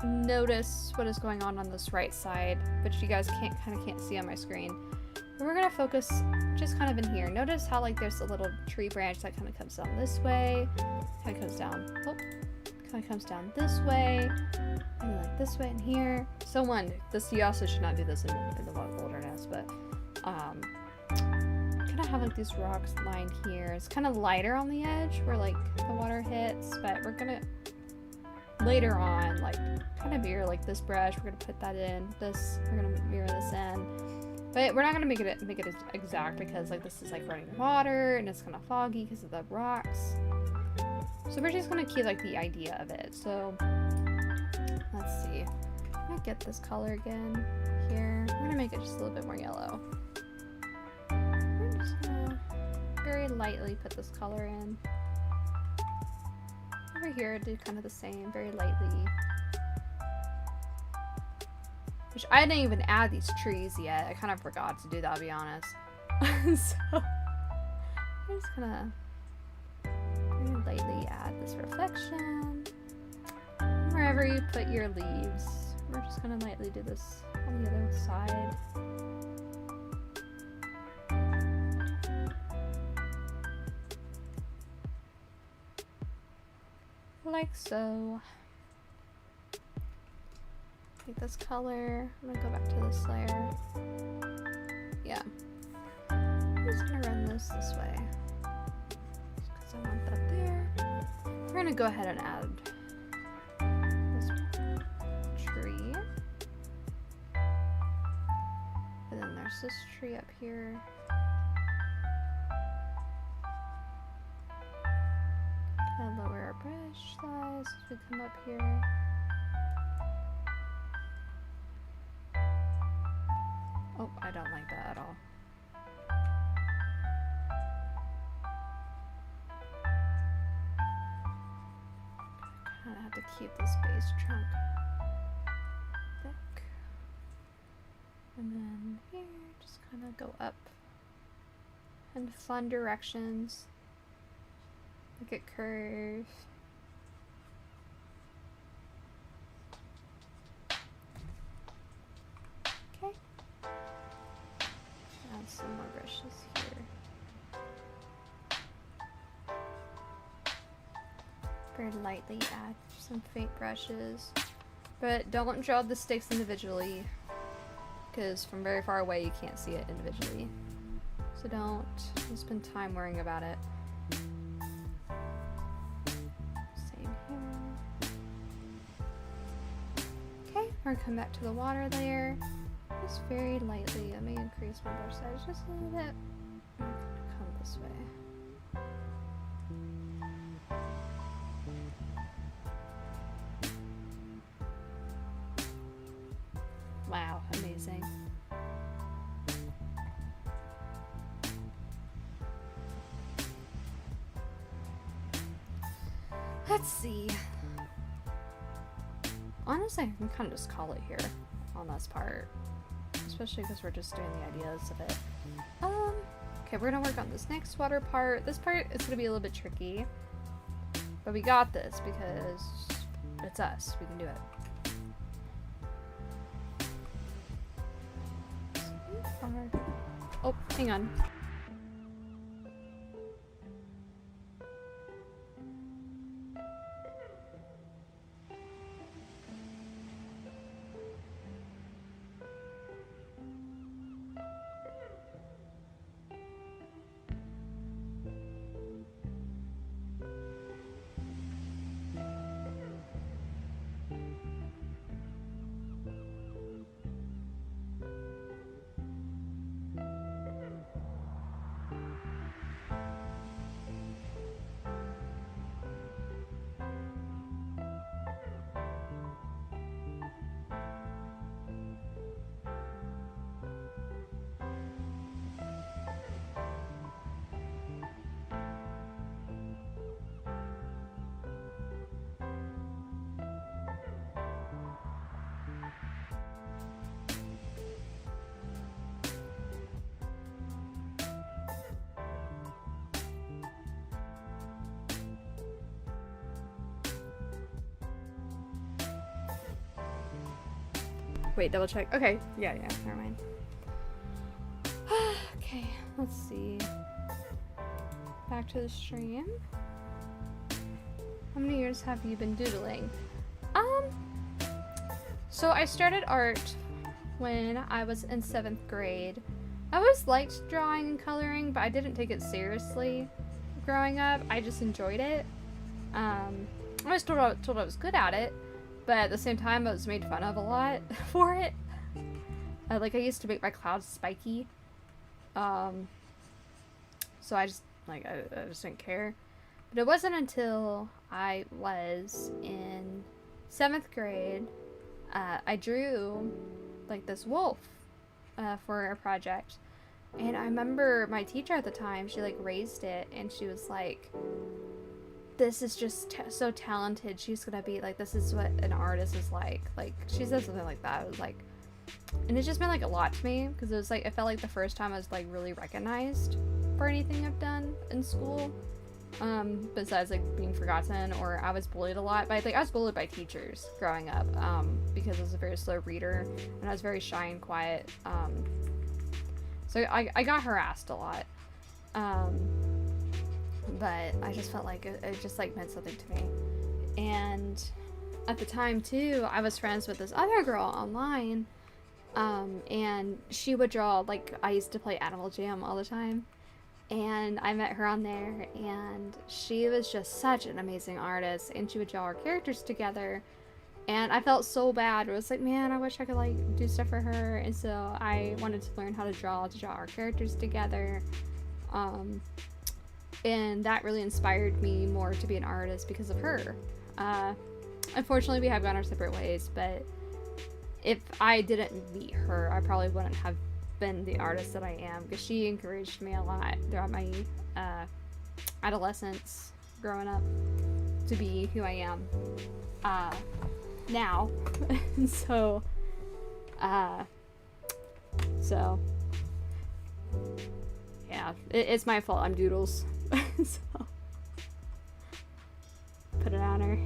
notice what is going on this right side, which you guys can't see on my screen. And we're gonna focus just kind of in here. Notice how like there's a little tree branch that kind of comes down this way, kind of comes down, kind of comes down this way, and then like this way and here. So this, you also should not do this in the wilderness, but kind of have like these rocks lined here. It's kind of lighter on the edge where like the water hits, but we're gonna later on like kind of mirror like this brush. We're gonna put that in. We're gonna mirror this in. But we're not gonna make it as exact because like this is like running water and it's kind of foggy because of the rocks. So we're just gonna keep like the idea of it. So let's see. I'm gonna get this color again here. I'm gonna make it just a little bit more yellow. I'm just gonna very lightly put this color in. Over here, do kind of the same, very lightly. Which I didn't even add these trees yet. I kind of forgot to do that, I'll be honest. So I'm just gonna very lightly add this reflection. Wherever you put your leaves, we're just gonna lightly do this on the other side. Like so. Take this color. I'm gonna go back to this layer. Yeah. I'm just gonna run this way. Just because I want that there. We're gonna go ahead and add this tree. And then there's this tree up here. Kind of lower our brush size as we come up here. Oh, I don't like that at all. Kind of have to keep this base trunk thick. And then here, just kind of go up in fun directions. Make it curve. Okay. Add some more brushes here. Very lightly add some fake brushes. But don't draw the sticks individually, because from very far away you can't see it individually. So don't spend time worrying about it. Or come back to the water layer, just very lightly. Let me increase my brush size just a little bit. I'm gonna come this way. Wow, amazing. Let's see. Honestly, I can kind of just call it here on this part, especially because we're just doing the ideas of it. Okay, we're gonna work on this next water part. This part is gonna be a little bit tricky, but we got this because it's us. We can do it. Oh, hang on. Wait, double check. Okay, yeah, never mind. Okay, let's see. Back to the stream. How many years have you been doodling? So I started art when I was in 7th grade. I always liked drawing and coloring, but I didn't take it seriously growing up. I just enjoyed it. I was told I was good at it, but at the same time I was made fun of a lot for it. Like I used to make my clouds spiky. So I just I just didn't care. But it wasn't until I was in 7th grade, I drew like this wolf for a project. And I remember my teacher at the time, she like raised it and she was like, this is just so talented. She's gonna be like, this is what an artist is like. Like, she said something like that. It was like, and it just meant like a lot to me because it was like, it felt like the first time I was like really recognized for anything I've done in school. Besides like being forgotten, or I was bullied a lot by, like, I was bullied by teachers growing up, because I was a very slow reader and I was very shy and quiet. So I got harassed a lot. But I just felt like it just like meant something to me. And at the time too, I was friends with this other girl online, and she would draw, like, I used to play Animal Jam all the time, and I met her on there, and she was just such an amazing artist, and she would draw our characters together, and I felt so bad. It was like, man, I wish I could like do stuff for her. And so I wanted to learn how to draw our characters together. And that really inspired me more to be an artist because of her. Unfortunately, we have gone our separate ways, but if I didn't meet her, I probably wouldn't have been the artist that I am, because she encouraged me a lot throughout my adolescence, growing up, to be who I am now. So yeah, it's my fault. I'm Doodles. So put it on her.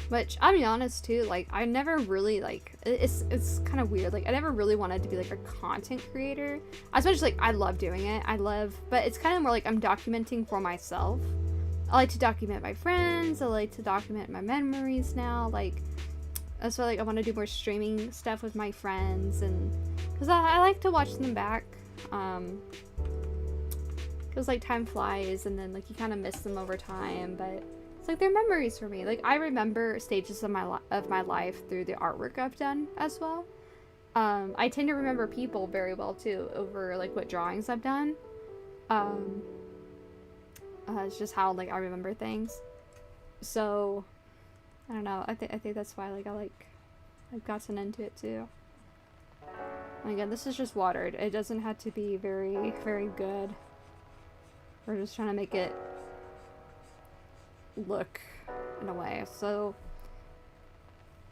Which, I'll be honest too, like, I never really, like, it's kind of weird, like, I never really wanted to be, like, a content creator, as much as, like, I love doing it, but it's kind of more like I'm documenting for myself. I like to document my friends, I like to document my memories now, like, that's why, like, I want to do more streaming stuff with my friends, and, because I like to watch them back, because, like, time flies, and then, like, you kind of miss them over time, but it's like, they're memories for me. Like, I remember stages of my life through the artwork I've done as well. I tend to remember people very well too over like what drawings I've done. It's just how like I remember things. So I don't know. I think that's why like I've gotten into it too. And again, this is just watered. It doesn't have to be very, very good. We're just trying to make it look in a way. So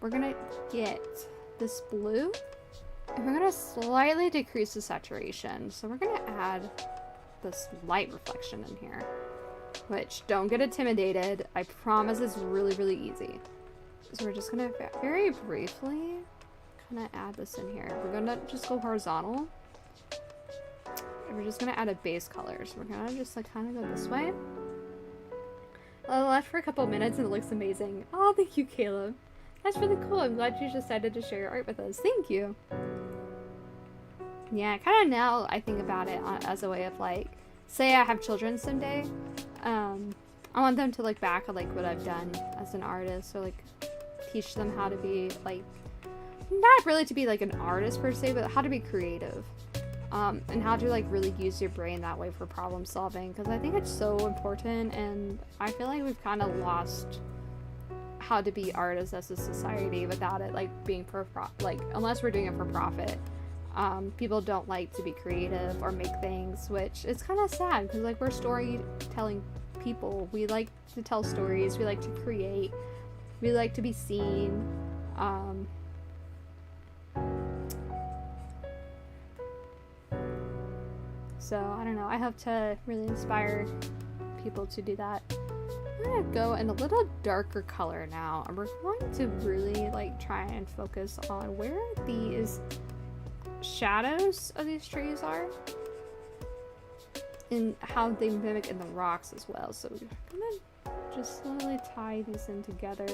we're gonna get this blue and we're gonna slightly decrease the saturation. So we're gonna add this light reflection in here, which, don't get intimidated, I promise it's really, really easy. So we're just gonna very briefly kind of add this in here. We're gonna just go horizontal and we're just gonna add a base color. So we're gonna just like kind of go this way. I left for a couple minutes and it looks amazing. Oh, thank you, Caleb. That's really cool. I'm glad you decided to share your art with us. Thank you. Yeah, kind of now I think about it as a way of like, say I have children someday. I want them to look back at like what I've done as an artist, or like teach them how to be like, not really to be like an artist per se, but how to be creative. And how to like really use your brain that way for problem solving, because I think it's so important, and I feel like we've kind of lost how to be artists as a society without it like being unless we're doing it for profit. People don't like to be creative or make things, which is kind of sad because like we're storytelling people. We like to tell stories, we like to create, we like to be seen. So I don't know, I hope to really inspire people to do that. I'm gonna go in a little darker color now, and we're going to really like try and focus on where these shadows of these trees are and how they mimic in the rocks as well. So we're gonna just slowly tie these in together,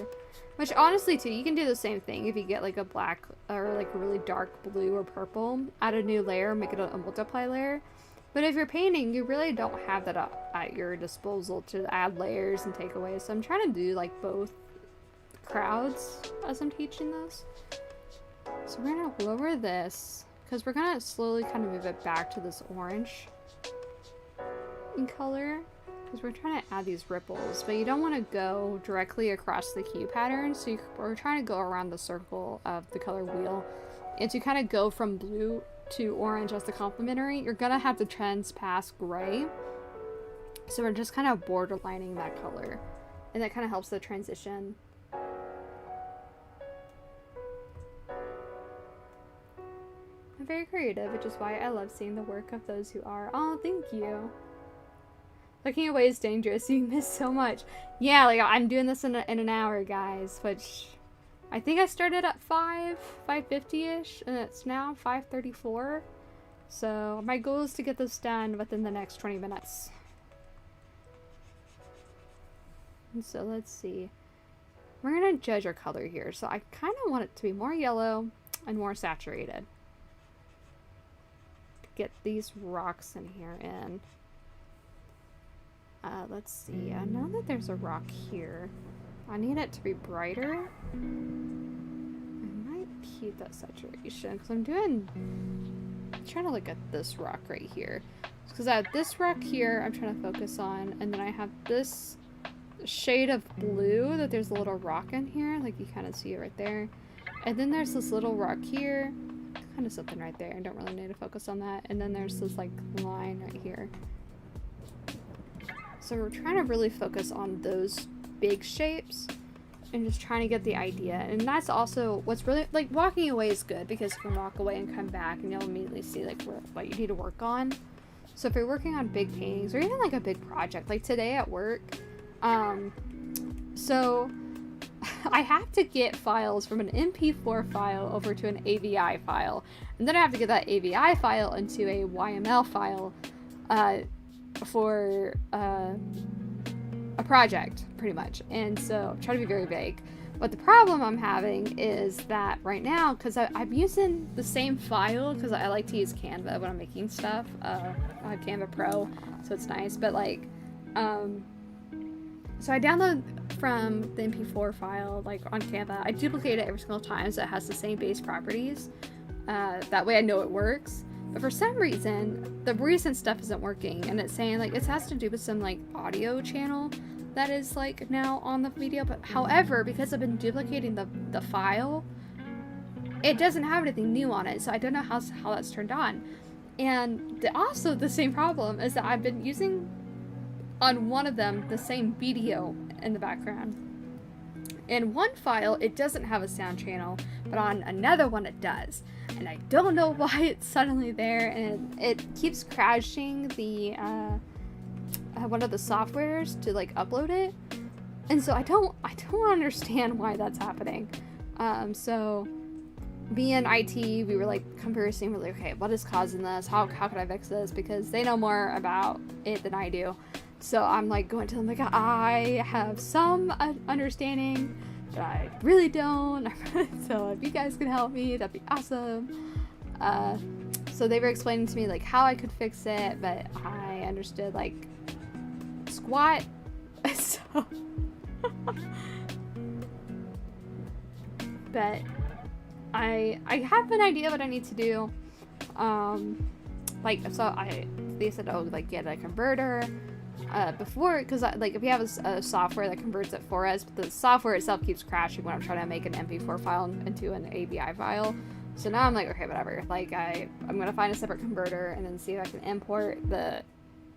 which honestly too, you can do the same thing if you get like a black or like a really dark blue or purple, add a new layer, make it a multiply layer. But if you're painting, you really don't have that at your disposal to add layers and take away. So I'm trying to do like both crowds as I'm teaching this. So we're gonna lower this because we're gonna slowly kind of move it back to this orange in color because we're trying to add these ripples, but you don't want to go directly across the hue pattern. So we're trying to go around the circle of the color wheel, and to kind of go from blue to orange as the complementary, you're gonna have the trends pass gray. So we're just kind of borderlining that color, and that kind of helps the transition. I'm very creative, which is why I love seeing the work of those who are. Oh, thank you. Looking away is dangerous. You miss so much. Yeah, like I'm doing this in an hour, guys, which I think I started at 5:50ish, and it's now 5:34. So my goal is to get this done within the next 20 minutes. And so let's see. We're gonna judge our color here. So I kind of want it to be more yellow and more saturated. Get these rocks in here in. Let's see. I know that there's a rock here. I need it to be brighter. I might keep that saturation because I'm trying to look at this rock right here. Because I have this rock here I'm trying to focus on, and then I have this shade of blue that there's a little rock in here, like you kind of see it right there. And then there's this little rock here, kind of something right there. I don't really need to focus on that. And then there's this like line right here. So we're trying to really focus on those big shapes and just trying to get the idea. And that's also what's really like, walking away is good because you can walk away and come back and you'll immediately see like what you need to work on. So if you're working on big paintings or even like a big project, like today at work, so I have to get files from an MP4 file over to an AVI file, and then I have to get that AVI file into a YML file for a project, pretty much. And so I'm trying to be very vague. But the problem I'm having is that right now, because I'm using the same file, because I like to use Canva when I'm making stuff. I have Canva Pro, so it's nice. But like, so I download from the MP4 file, like on Canva. I duplicate it every single time so it has the same base properties. That way I know it works. But for some reason, the recent stuff isn't working, and it's saying like it has to do with some like audio channel that is like now on the video. But however, because I've been duplicating the file, it doesn't have anything new on it, so I don't know how that's turned on. And also the same problem is that I've been using on one of them the same video in the background. In one file it doesn't have a sound channel, but on another one it does, and I don't know why it's suddenly there, and it keeps crashing the one of the softwares to like upload it, and so I don't understand why that's happening. So me and IT, we were like conversing, we're like, okay, what is causing this? How can I fix this? Because they know more about it than I do. So I'm like going to them like, I have some understanding, but I really don't. So if you guys can help me, that'd be awesome. So they were explaining to me like how I could fix it, but I understood like squat. So but I have an idea what I need to do. Like, so they said, oh, like get a converter. Before, because like if we have a software that converts it for us, but the software itself keeps crashing when I'm trying to make an MP4 file into an AVI file. So now I'm like, okay, whatever. Like I'm gonna find a separate converter and then see if I can import the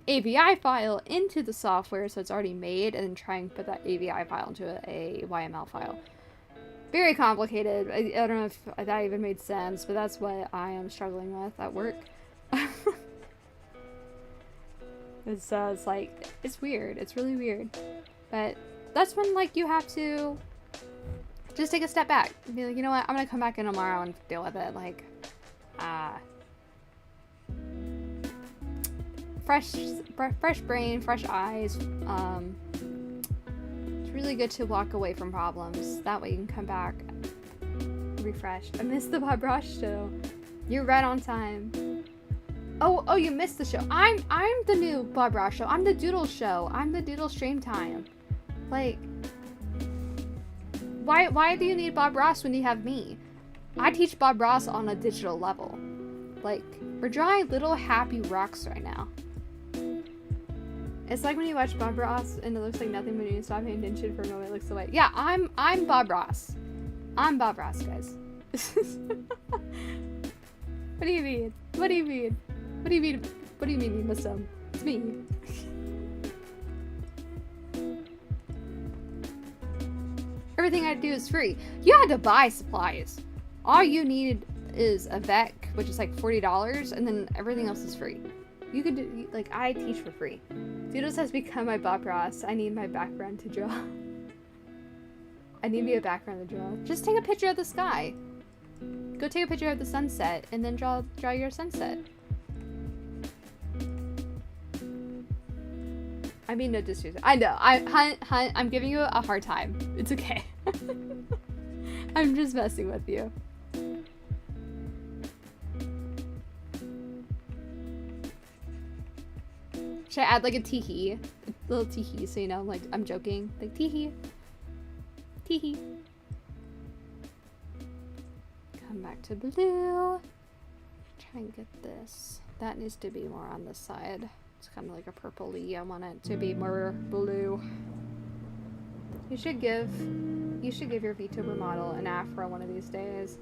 AVI file into the software so it's already made, and then try and put that AVI file into a YML file. Very complicated. I don't know if that even made sense, but that's what I am struggling with at work. It's like, it's weird. It's really weird. But that's when, like, you have to just take a step back and be like, you know what, I'm gonna come back in tomorrow and deal with it. Like, fresh brain, fresh eyes. It's really good to walk away from problems. That way you can come back refreshed. I missed the Bob Ross show. You're right on time. Oh, you missed the show. I'm the new Bob Ross show. I'm the Doodle show. I'm the Doodle stream time. Like, why do you need Bob Ross when you have me? I teach Bob Ross on a digital level. Like, we're drawing little happy rocks right now. It's like when you watch Bob Ross and it looks like nothing but you stop paying attention for a moment, it looks away. Yeah, I'm Bob Ross. I'm Bob Ross, guys. What do you mean? What do you mean? What do you mean? What do you mean you missed him? It's me. Everything I do is free. You had to buy supplies. All you needed is a VEC, which is like $40, and then everything else is free. You could do, like, I teach for free. Doodles has become my Bob Ross. I need my background to draw. I need me a background to draw. Just take a picture of the sky. Go take a picture of the sunset, and then draw your sunset. I mean, no disrespect. I know. Hunt, I'm giving you a hard time. It's okay. I'm just messing with you. Should I add like a teehee? A little teehee, so you know, like, I'm joking. Like, teehee. Teehee. Come back to blue. Try and get this. That needs to be more on this side. It's kind of like a purpley. I want it to be more blue. You should give your VTuber model an afro one of these days.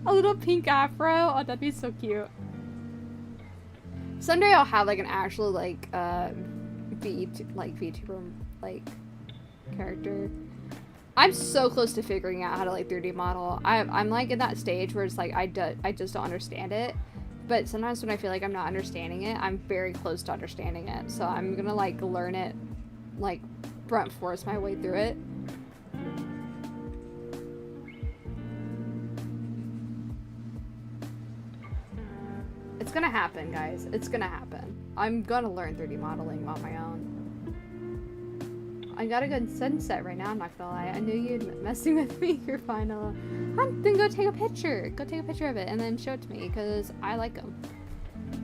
A little pink afro. Oh, that'd be so cute. Someday I'll have like an actual like VTuber like character. I'm so close to figuring out how to like 3D model. I'm like in that stage where it's like I just don't understand it. But sometimes when I feel like I'm not understanding it, I'm very close to understanding it. So I'm gonna like learn it, like brunt force my way through it. It's gonna happen, guys. It's gonna happen. I'm gonna learn 3D modeling on my own. I got a good sunset right now, I'm not gonna lie. I knew you'd messing with me. You're fine. Then go take a picture. Go take a picture of it and then show it to me because I like them.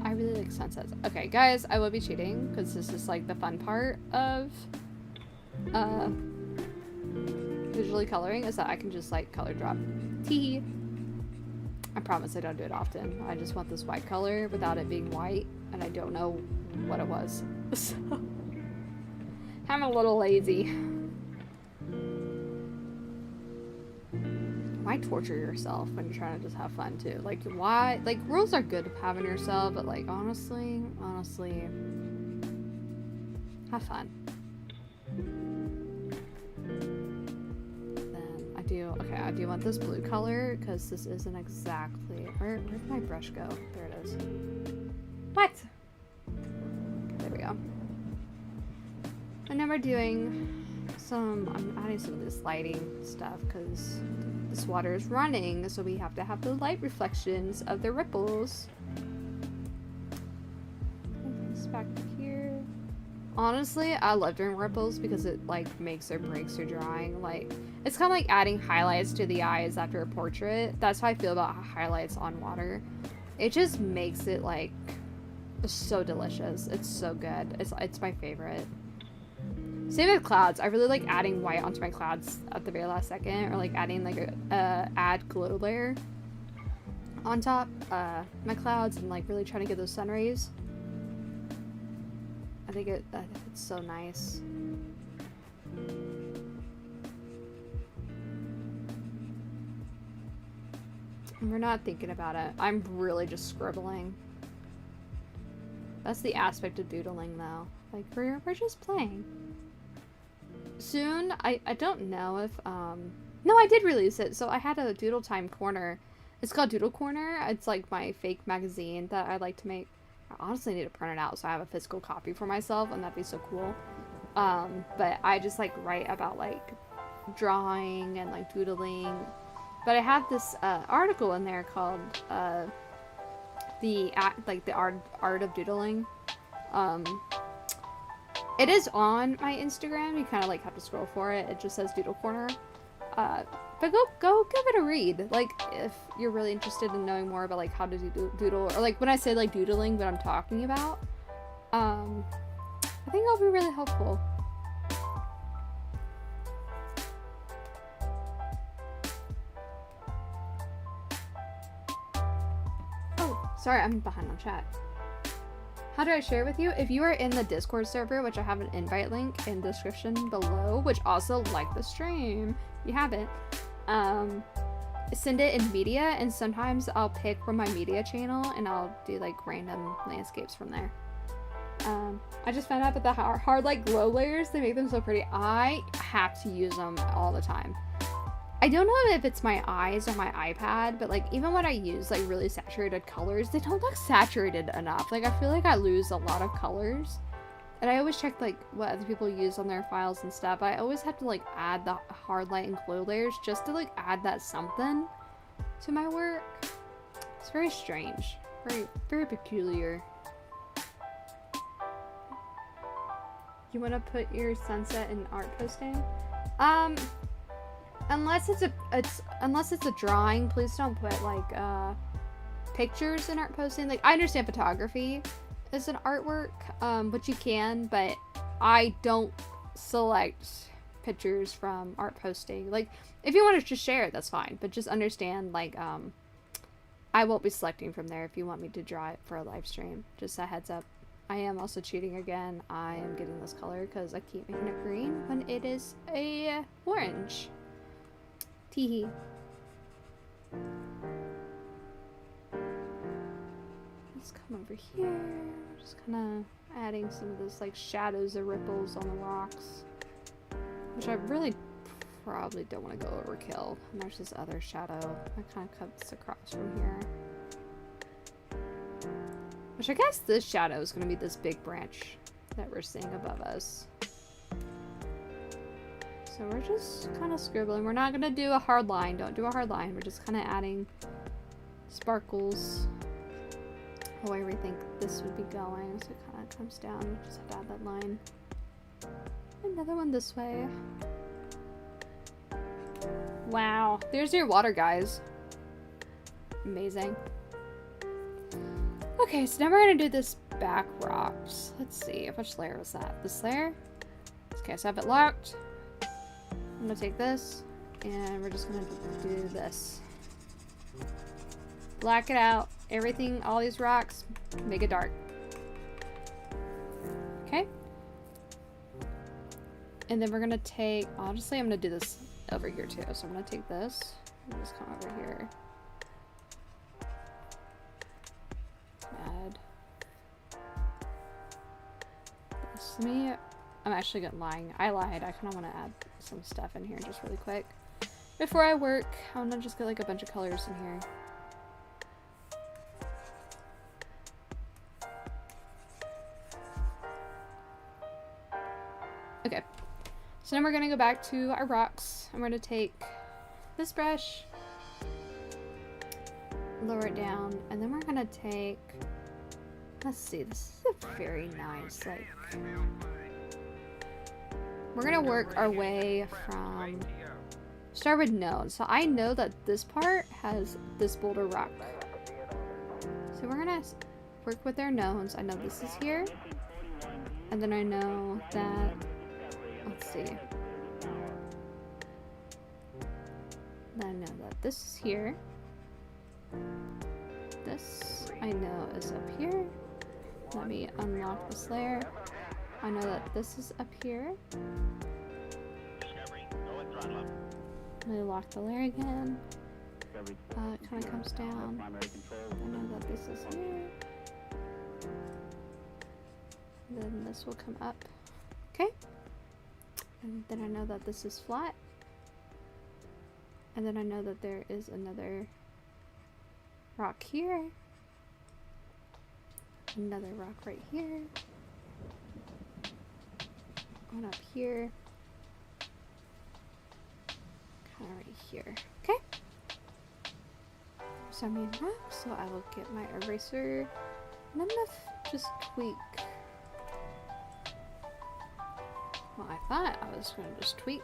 I really like sunsets. Okay, guys, I will be cheating because this is like the fun part of visually coloring is that I can just like color drop. Tee. I promise I don't do it often. I just want this white color without it being white, and I don't know what it was. So I'm a little lazy. Why torture yourself when you're trying to just have fun too? Like, why? Like, rules are good to have in yourself, but like, honestly, have fun. Okay, I do want this blue color because this isn't exactly. Where'd my brush go? There it is. What? Okay, there we go. And now we're doing I'm adding some of this lighting stuff because this water is running, so we have to have the light reflections of the ripples. This back here. Honestly, I love doing ripples because it like makes or breaks your drawing. Like, it's kind of like adding highlights to the eyes after a portrait. That's how I feel about highlights on water. It just makes it like so delicious. It's so good. It's my favorite. Same with clouds. I really like adding white onto my clouds at the very last second, or like adding like a add glow layer on top my clouds and like really trying to get those sun rays. I think it's so nice. And we're not thinking about it. I'm really just scribbling. That's the aspect of doodling though. Like we're just playing. Soon, I don't know if no, I did release it. So I had a Doodle Time corner. It's called Doodle Corner. It's like my fake magazine that I like to make. I honestly need to print it out so I have a physical copy for myself, and that'd be so cool. But I just like write about like drawing and like doodling. But I have this article in there called the art of doodling. It is on my Instagram. You kind of like have to scroll for it. It just says Doodle Corner. But go give it a read. Like, if you're really interested in knowing more about like how to doodle, or like when I say like doodling, what I'm talking about, I think it'll be really helpful. Oh, sorry, I'm behind on chat. How do I share with you? If you are in the Discord server, which I have an invite link in the description below, which also like the stream, if you haven't, send it in media, and sometimes I'll pick from my media channel and I'll do like random landscapes from there. I just found out that the hard like glow layers, they make them so pretty. I have to use them all the time. I don't know if it's my eyes or my iPad, but like even when I use like really saturated colors, they don't look saturated enough. Like I feel like I lose a lot of colors. And I always check like what other people use on their files and stuff. I always have to like add the hard light and glow layers just to like add that something to my work. It's very strange. Very peculiar. You want to put your sunset in art posting? Unless it's a drawing, please don't put like pictures in art posting. Like I understand photography is an artwork, but you can, but I don't select pictures from art posting. Like if you want to just share it, that's fine, but just understand like I won't be selecting from there if you want me to draw it for a live stream. Just a heads up. I am also cheating again. I am getting this color because I keep making it green when it is a orange. Teehee. Let's come over here. Just kind of adding some of those like shadows or ripples on the rocks, which I really probably don't want to go overkill. And there's this other shadow that kind of cuts across from here, which I guess this shadow is going to be this big branch that we're seeing above us. So we're just kind of scribbling. We're not going to do a hard line. Don't do a hard line. We're just kind of adding sparkles where we think this would be going. So it kind of comes down. We just have to add that line. Another one this way. Wow. There's your water, guys. Amazing. Okay, so now we're going to do this back rocks. Let's see. Which layer was that? This layer? Okay, so I have it locked. I'm gonna take this, and we're just gonna do this. Black it out. Everything, all these rocks, make it dark. Okay? And then we're gonna take, honestly, I'm gonna do this over here too. So I'm gonna take this, and just come over here. Add this to me. I'm actually lying. I lied. I kind of want to add some stuff in here just really quick. Before I work, I want to just get like a bunch of colors in here. Okay. So now we're going to go back to our rocks. I'm going to take this brush, lower it down, and then we're going to take, let's see, this is a very nice, like, we're gonna work our way from, start with nodes. So I know that this part has this boulder rock. So we're gonna work with our nodes. I know this is here. And then I know that, let's see. Then I know that this is here. This I know is up here. Let me unlock this layer. I know that this is up here. Let me lock the layer again. It kind of comes down. I know that this is here. Then this will come up. Okay. And then I know that this is flat. And then I know that there is another rock here. Another rock right here. One up here. Kind of right here. Okay. So I'm in rock, so I will get my eraser. And I'm gonna just tweak. Well, I thought I was gonna just tweak.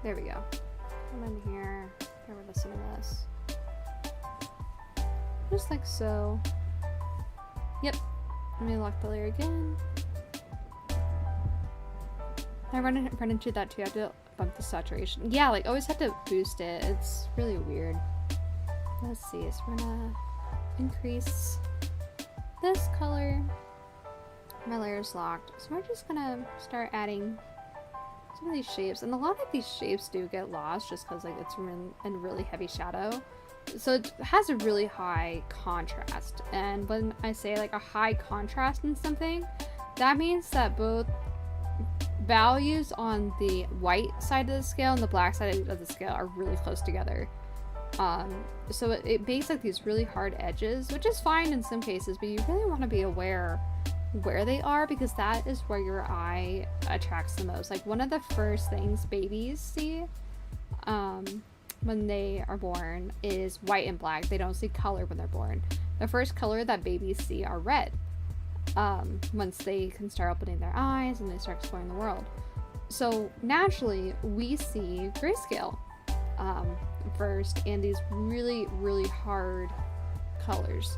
There we go. Come in here. Get rid of some of this. Just like so. Yep. Let me lock the layer again. I run into that too. I have to bump the saturation. Yeah, like always have to boost it. It's really weird. Let's see. So we're gonna increase this color. My layer's locked. So we're just gonna start adding some of these shapes. And a lot of these shapes do get lost just because like it's in really heavy shadow. So it has a really high contrast. And when I say like a high contrast in something, that means that both values on the white side of the scale and the black side of the scale are really close together. So it makes like these really hard edges, which is fine in some cases, but you really want to be aware where they are because that is where your eye attracts the most. Like one of the first things babies see when they are born is white and black. They don't see color when they're born. The first color that babies see are red. Once they can start opening their eyes and they start exploring the world. So naturally we see grayscale first and these really, really hard colors.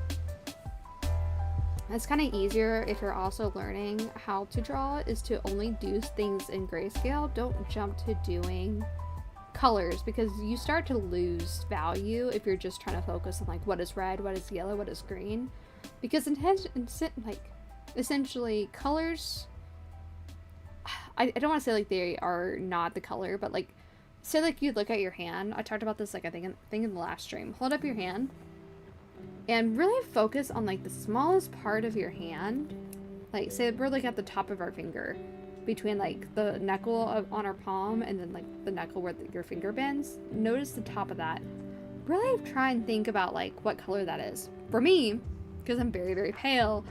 It's kind of easier if you're also learning how to draw is to only do things in grayscale. Don't jump to doing colors because you start to lose value if you're just trying to focus on like what is red, what is yellow, what is green. Because essentially colors, I don't want to say like they are not the color, but like say like you look at your hand. I talked about this like I think in the last stream. Hold up your hand and really focus on like the smallest part of your hand. Like say we're like at the top of our finger, between like the knuckle on our palm and then like the knuckle where your finger bends. Notice the top of that. Really try and think about like what color that is. For me, because I'm very, very pale,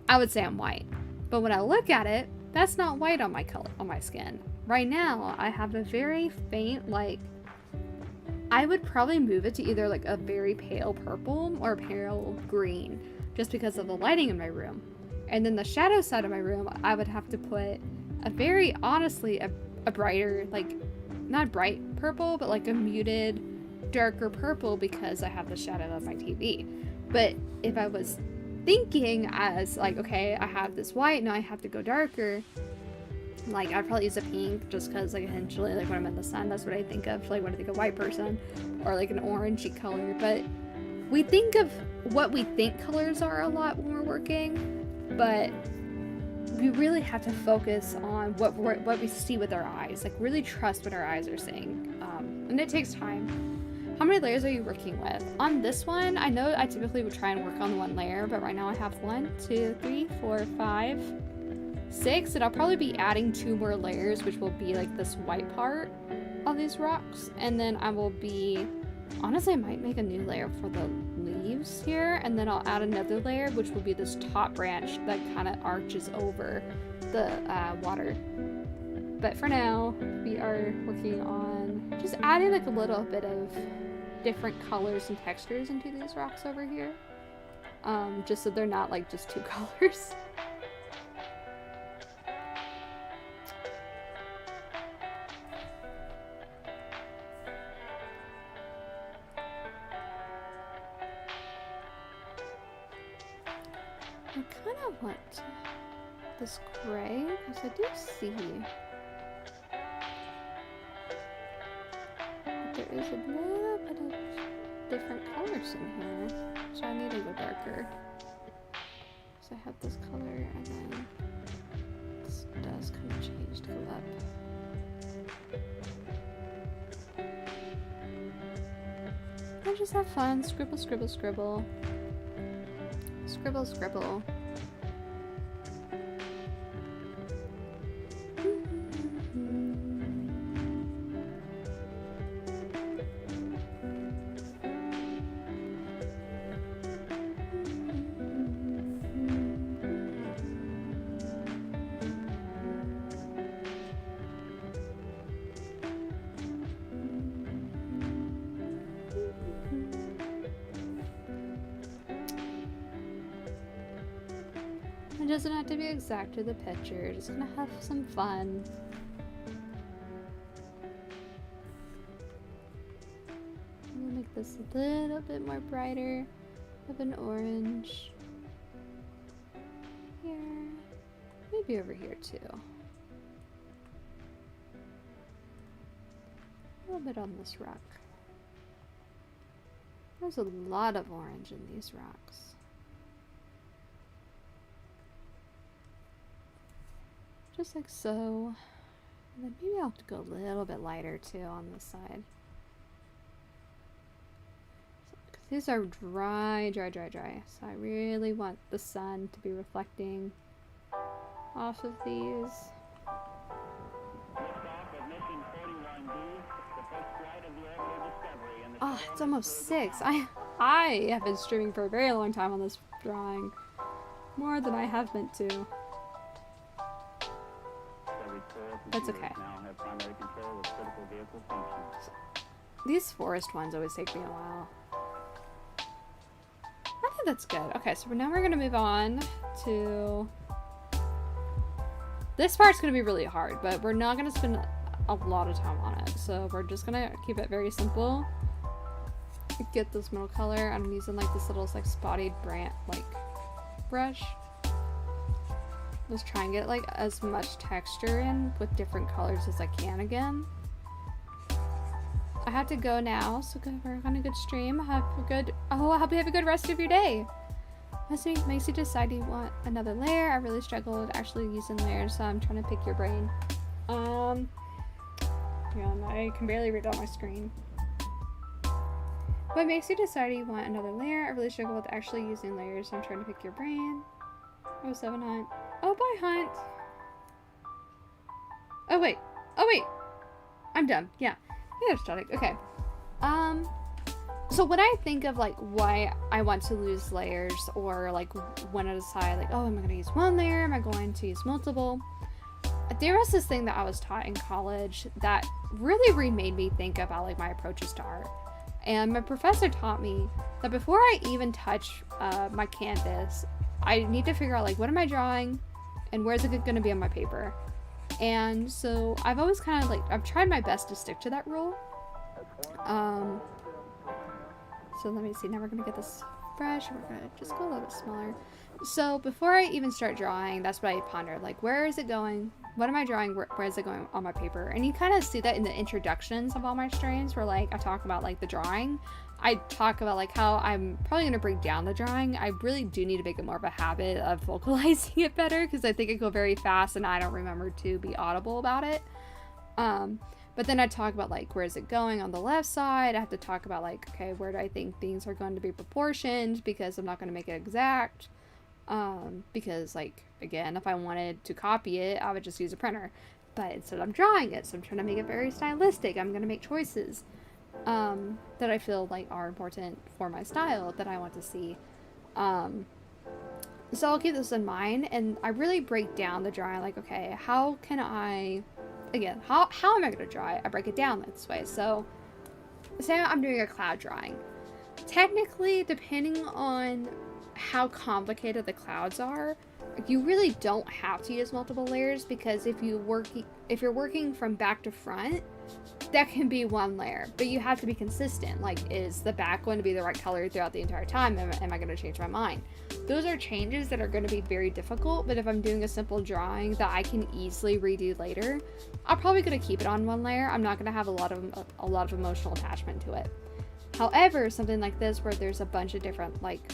I would say I'm white. But when I look at it, that's not white on my skin. Right now, I have a very faint, like, I would probably move it to either like a very pale purple or pale green, just because of the lighting in my room. And then the shadow side of my room, I would have to put a very, honestly, a brighter, like, not bright purple, but like a muted, darker purple because I have the shadow of my TV. But if I was thinking as like, okay, I have this white, now I have to go darker, like I'd probably use a pink just because like eventually like when I'm in the sun, that's what I think of like when I think of white person, or like an orangey color. But we think of what we think colors are a lot when we're working, but we really have to focus on what we see with our eyes, like really trust what our eyes are seeing. And it takes time. How many layers are you working with? On this one, I know I typically would try and work on one layer, but right now I have 1, 2, 3, 4, 5, 6, and I'll probably be adding 2 more layers, which will be like this white part of these rocks. And then I will be, honestly, I might make a new layer for the leaves here, and then I'll add another layer, which will be this top branch that kind of arches over the water. But for now, we are working on just adding like a little bit of different colors and textures into these rocks over here. Just so they're not like just 2 colors. I kind of want this gray because I do see there is a little bit of different colors in here, so I need to go darker. So I have this color, and then this does kind of change to go up. I just have fun. Scribble, scribble, scribble. Scribble, scribble. It doesn't have to be exact to the picture. Just gonna have some fun. I'm gonna make this a little bit more brighter of an orange. Here. Maybe over here too. A little bit on this rock. There's a lot of orange in these rocks. Just like so. And then maybe I'll have to go a little bit lighter too on this side. These are dry. So I really want the sun to be reflecting off of these. Oh, it's almost 6. I have been streaming for a very long time on this drawing. More than I have meant to. That's okay. These forest ones always take me a while. I think that's good. Okay, so now we're gonna move on to... This part's gonna be really hard, but we're not gonna spend a lot of time on it. So we're just gonna keep it very simple. Get this middle color. I'm using like this little like spotted brush. Just try and get like as much texture in with different colors as I can again. I have to go now, so we're on a good stream. I hope you have a good rest of your day. Makes you decide you want another layer. I really struggled actually using layers, so I'm trying to pick your brain. Yeah, I can barely read on my screen. What makes you decide you want another layer? I really struggle with actually using layers, so I'm trying to pick your brain. Oh, 7 Hunt. Oh, bye, Hunt. Oh, wait. I'm done. Yeah. Yeah, static. Okay. So when I think of like why I want to lose layers, or like when I decide like, oh, am I going to use one layer? Am I going to use multiple? There was this thing that I was taught in college that really remade me think about like my approaches to art. And my professor taught me that before I even touch my canvas, I need to figure out like what am I drawing and where's it going to be on my paper. And so I've always kind of like, I've tried my best to stick to that rule. So let me see, now we're going to get this brush, we're going to just go a little bit smaller. So before I even start drawing, that's what I pondered, like where is it going? What am I drawing? Where is it going on my paper? And you kind of see that in the introductions of all my streams, where like I talk about like the drawing. I talk about like how I'm probably going to break down the drawing. I really do need to make it more of a habit of vocalizing it better, because I think I go very fast and I don't remember to be audible about it. But then I talk about like where is it going on the left side. I have to talk about like, okay, where do I think things are going to be proportioned, because I'm not going to make it exact. Because like, again, if I wanted to copy it, I would just use a printer, but instead I'm drawing it, so I'm trying to make it very stylistic. I'm going to make choices that I feel like are important for my style that I want to see. So I'll keep this in mind, and I really break down the drawing, like, okay, how can I, again, how am I going to draw it? I break it down this way. So say I'm doing a cloud drawing. Technically, depending on how complicated the clouds are, you really don't have to use multiple layers, because if you're working from back to front, that can be one layer, but you have to be consistent. Like, is the back going to be the right color throughout the entire time? Am I going to change my mind? Those are changes that are going to be very difficult, but if I'm doing a simple drawing that I can easily redo later, I'm probably going to keep it on one layer. I'm not going to have a lot of emotional attachment to it. However, something like this, where there's a bunch of different like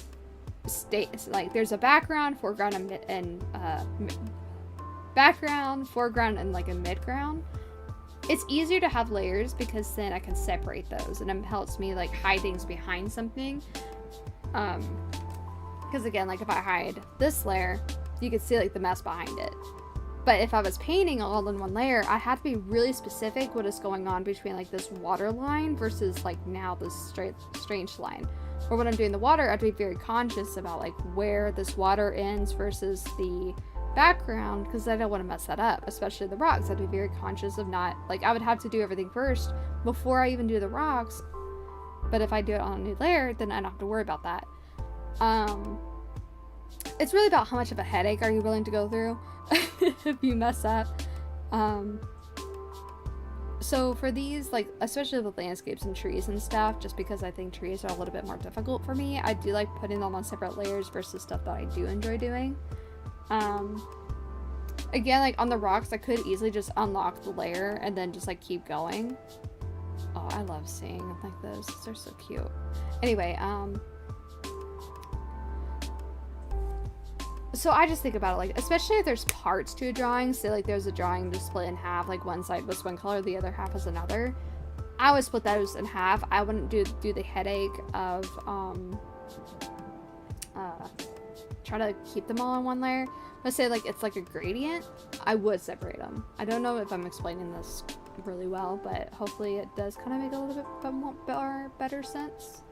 states, like there's a background, foreground, and background, foreground, and like a midground, it's easier to have layers, because then I can separate those, and it helps me like hide things behind something. Because again, like if I hide this layer, you can see like the mess behind it. But if I was painting all in one layer, I had to be really specific what is going on between like this water line versus like now this strange line. Or when I'm doing the water, I have to be very conscious about like where this water ends versus the background, because I don't want to mess that up, especially the rocks. I have to be very conscious of not, like, I would have to do everything first before I even do the rocks, but if I do it on a new layer, then I don't have to worry about that. it's really about how much of a headache are you willing to go through if you mess up. So for these, like, especially with landscapes and trees and stuff, just because I think trees are a little bit more difficult for me, I do like putting them on separate layers versus stuff that I do enjoy doing. Again, like on the rocks, I could easily just unlock the layer and then just like keep going. Oh, I love seeing like those. They're so cute. Anyway, so I just think about it, like, especially if there's parts to a drawing, say like there's a drawing just split in half, like one side was one color, the other half was another. I would split those in half. I wouldn't do the headache of try to keep them all in one layer. Let's say like it's like a gradient, I would separate them. I don't know if I'm explaining this really well, but hopefully it does kind of make a little bit more better sense.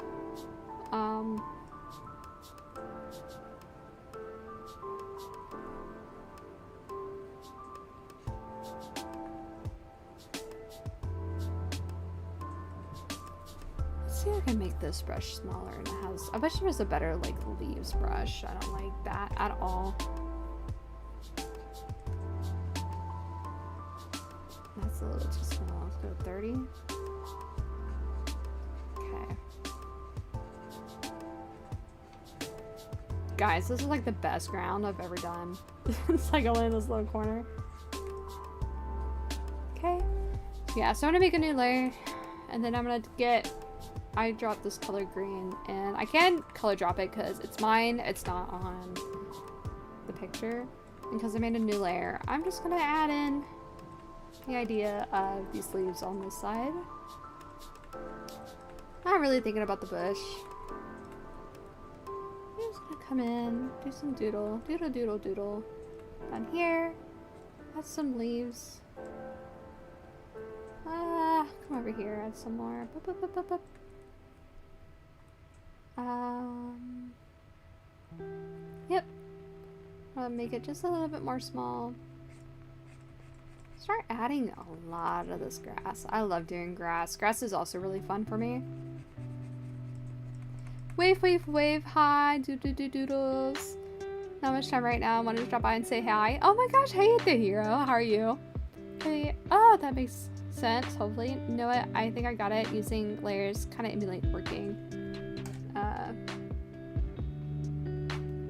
Let's see if I can make this brush smaller and it has, I wish there was a better like leaves brush. I don't like that at all. That's a little too small. Let's go 30. Okay. Guys, this is like the best ground I've ever done. It's like only in this little corner. Okay. Yeah, so I'm gonna make a new layer. And then I'm gonna I dropped this color green. And I can color drop it because it's mine. It's not on the picture. And because I made a new layer, I'm just gonna add in the idea of these leaves on this side. Not really thinking about the bush. I'm just gonna come in, do some doodle. Down here, add some leaves. Come over here, add some more. Yep. I'll make it just a little bit more small. Start adding a lot of this grass. I love doing grass. Grass is also really fun for me. Wave. Hi, doodles. Not much time right now. I wanted to drop by and say hi. Oh my gosh, hey, the hero. How are you? Hey. Oh, that makes sense. Hopefully. You know what? I think I got it using layers. Kind of emulate working. I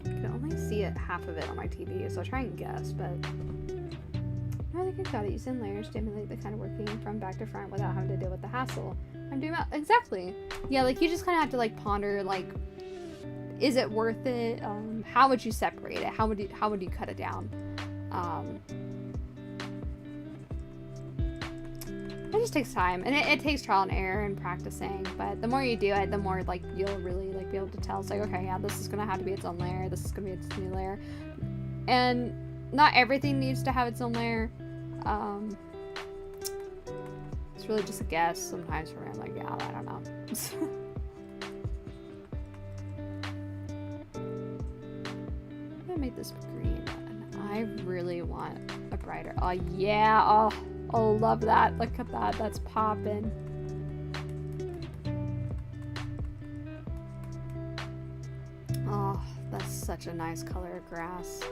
can only see it half of it on my TV, so I'll try and guess, but I think I got it using layers to emulate the kind of working from back to front without having to deal with the hassle. I'm doing that exactly. Yeah, like you just kind of have to like ponder, like, is it worth it? How would you separate it? How would you cut it down? It just takes time, and it takes trial and error and practicing. But the more you do it, the more like you'll really like be able to tell. It's like, okay, yeah, this is gonna have to be its own layer. This is gonna be its new layer, and not everything needs to have its own layer. It's really just a guess sometimes for me. I'm like, yeah, I don't know. I'm gonna make this green, and I really want a brighter. Oh yeah, oh, love that. Look at that. That's popping. Oh, that's such a nice color of grass.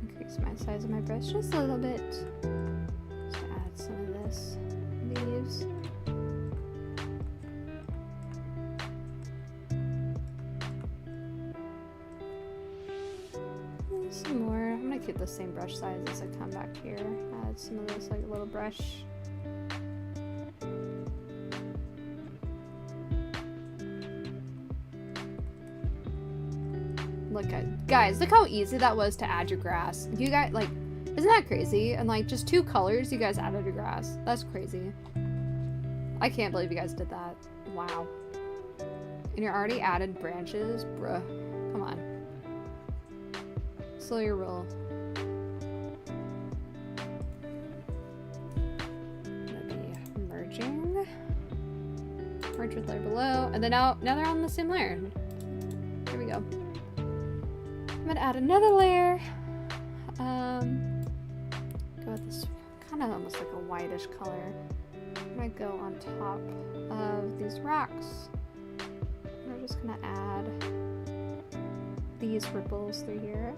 Increase my size of my brush just a little bit. Just add some of this leaves. Some more. I'm gonna keep the same brush size as I come back here. Add some of this like little brush. Look at, guys, look how easy that was to add your grass. You guys, like, isn't that crazy? And like just 2 colors you guys added your grass. That's crazy. I can't believe you guys did that. Wow. And you're already added branches? Bruh. Come on. Slow your roll. Gonna be merging. Merge with layer below. And then now they're on the same layer. Here we go. I'm gonna add another layer. of almost like a whitish color. I'm gonna go on top of these rocks. We're just gonna add these ripples through here.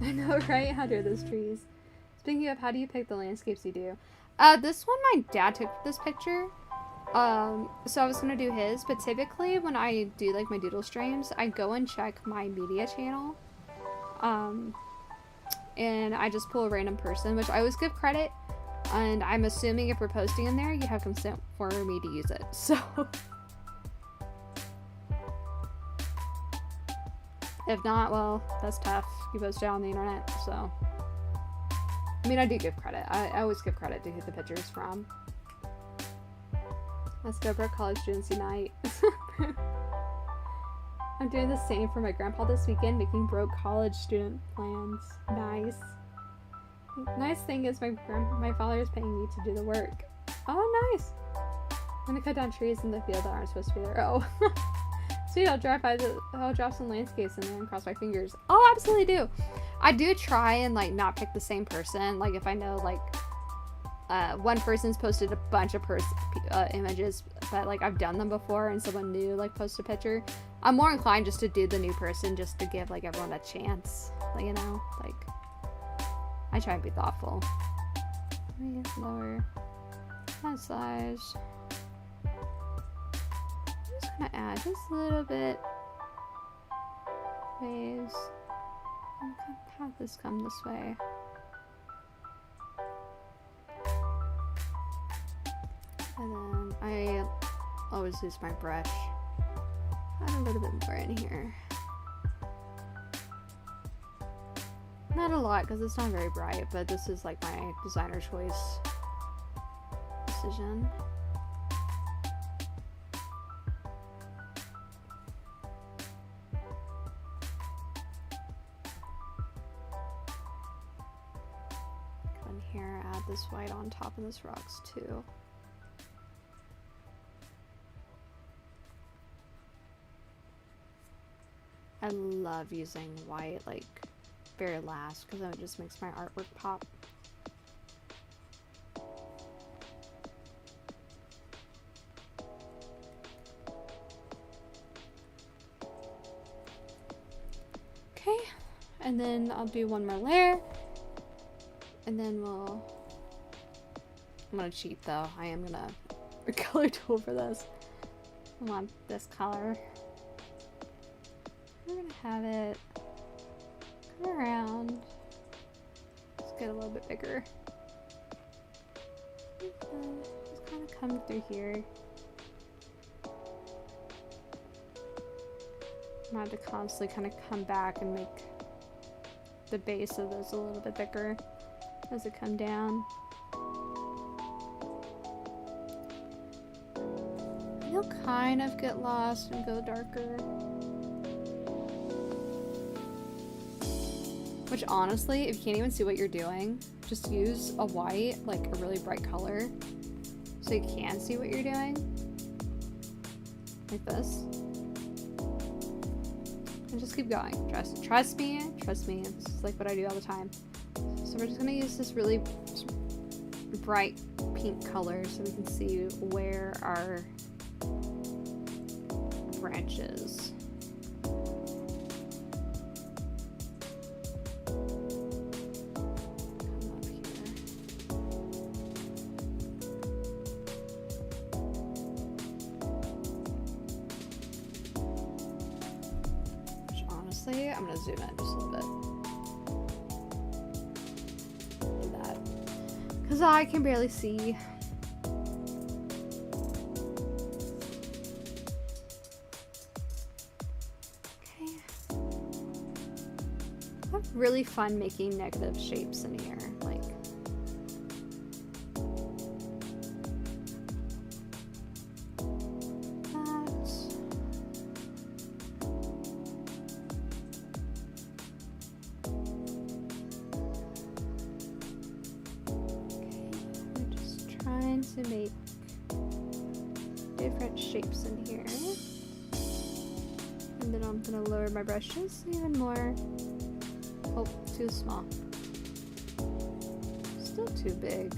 I know, right? How do those trees? Speaking of, how do you pick the landscapes you do? This one my dad took this picture. So I was gonna do his, but typically when I do like my doodle streams, I go and check my media channel. And I just pull a random person, which I always give credit. And I'm assuming if we're posting in there, you have consent for me to use it. So if not, well, that's tough. You post it on the internet, so. I mean, I do give credit. I always give credit to who the picture is from. Let's go, broke college students unite. I'm doing the same for my grandpa this weekend, making broke college student plans. Nice. Nice thing is my father is paying me to do the work. Oh, nice. I'm gonna cut down trees in the field that aren't supposed to be there. Oh. Sweet, I'll drop some landscapes in there and cross my fingers. Oh, absolutely do. I do try and like not pick the same person. Like if I know like one person's posted a bunch of images, but like I've done them before and someone new like post a picture, I'm more inclined just to do the new person just to give like everyone a chance. Like, you know, like I try and be thoughtful. Let me lower that size. I'm just gonna add just a little bit waves and have this come this way. And then I always use my brush. Add a little bit more in here. Not a lot because it's not very bright, but this is like my designer choice decision. Come in here, add this white on top of this rocks too. I love using white like very last because then it just makes my artwork pop. Okay, and then I'll do one more layer and then I'm gonna cheat though. I am gonna a color tool for this. I want this color. We're gonna have it come around. Let's get a little bit bigger. Just kind of come through here. I'm gonna have to constantly kind of come back and make the base of this a little bit thicker as it come down. You'll kind of get lost and go darker. Which honestly, if you can't even see what you're doing, just use a white, like a really bright color, so you can see what you're doing. Like this. And just keep going. Trust me, this is like what I do all the time. So we're just gonna use this really bright pink color so we can see where our branch is. I'm gonna zoom in just a little bit. Do that. Because I can barely see. Okay. I have really fun making negative shapes in here. Like, to make different shapes in here. And then I'm gonna lower my brushes even more. Oh, too small. Still too big.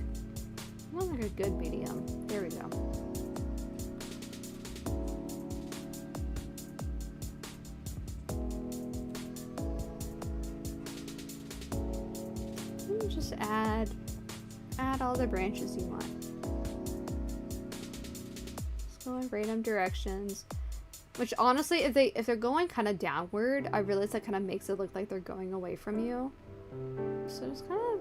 I want like a good medium. There we go. And just add all the branches you want. Just go in random directions. Which honestly, if they're going kind of downward, I realize that kind of makes it look like they're going away from you. So just kind of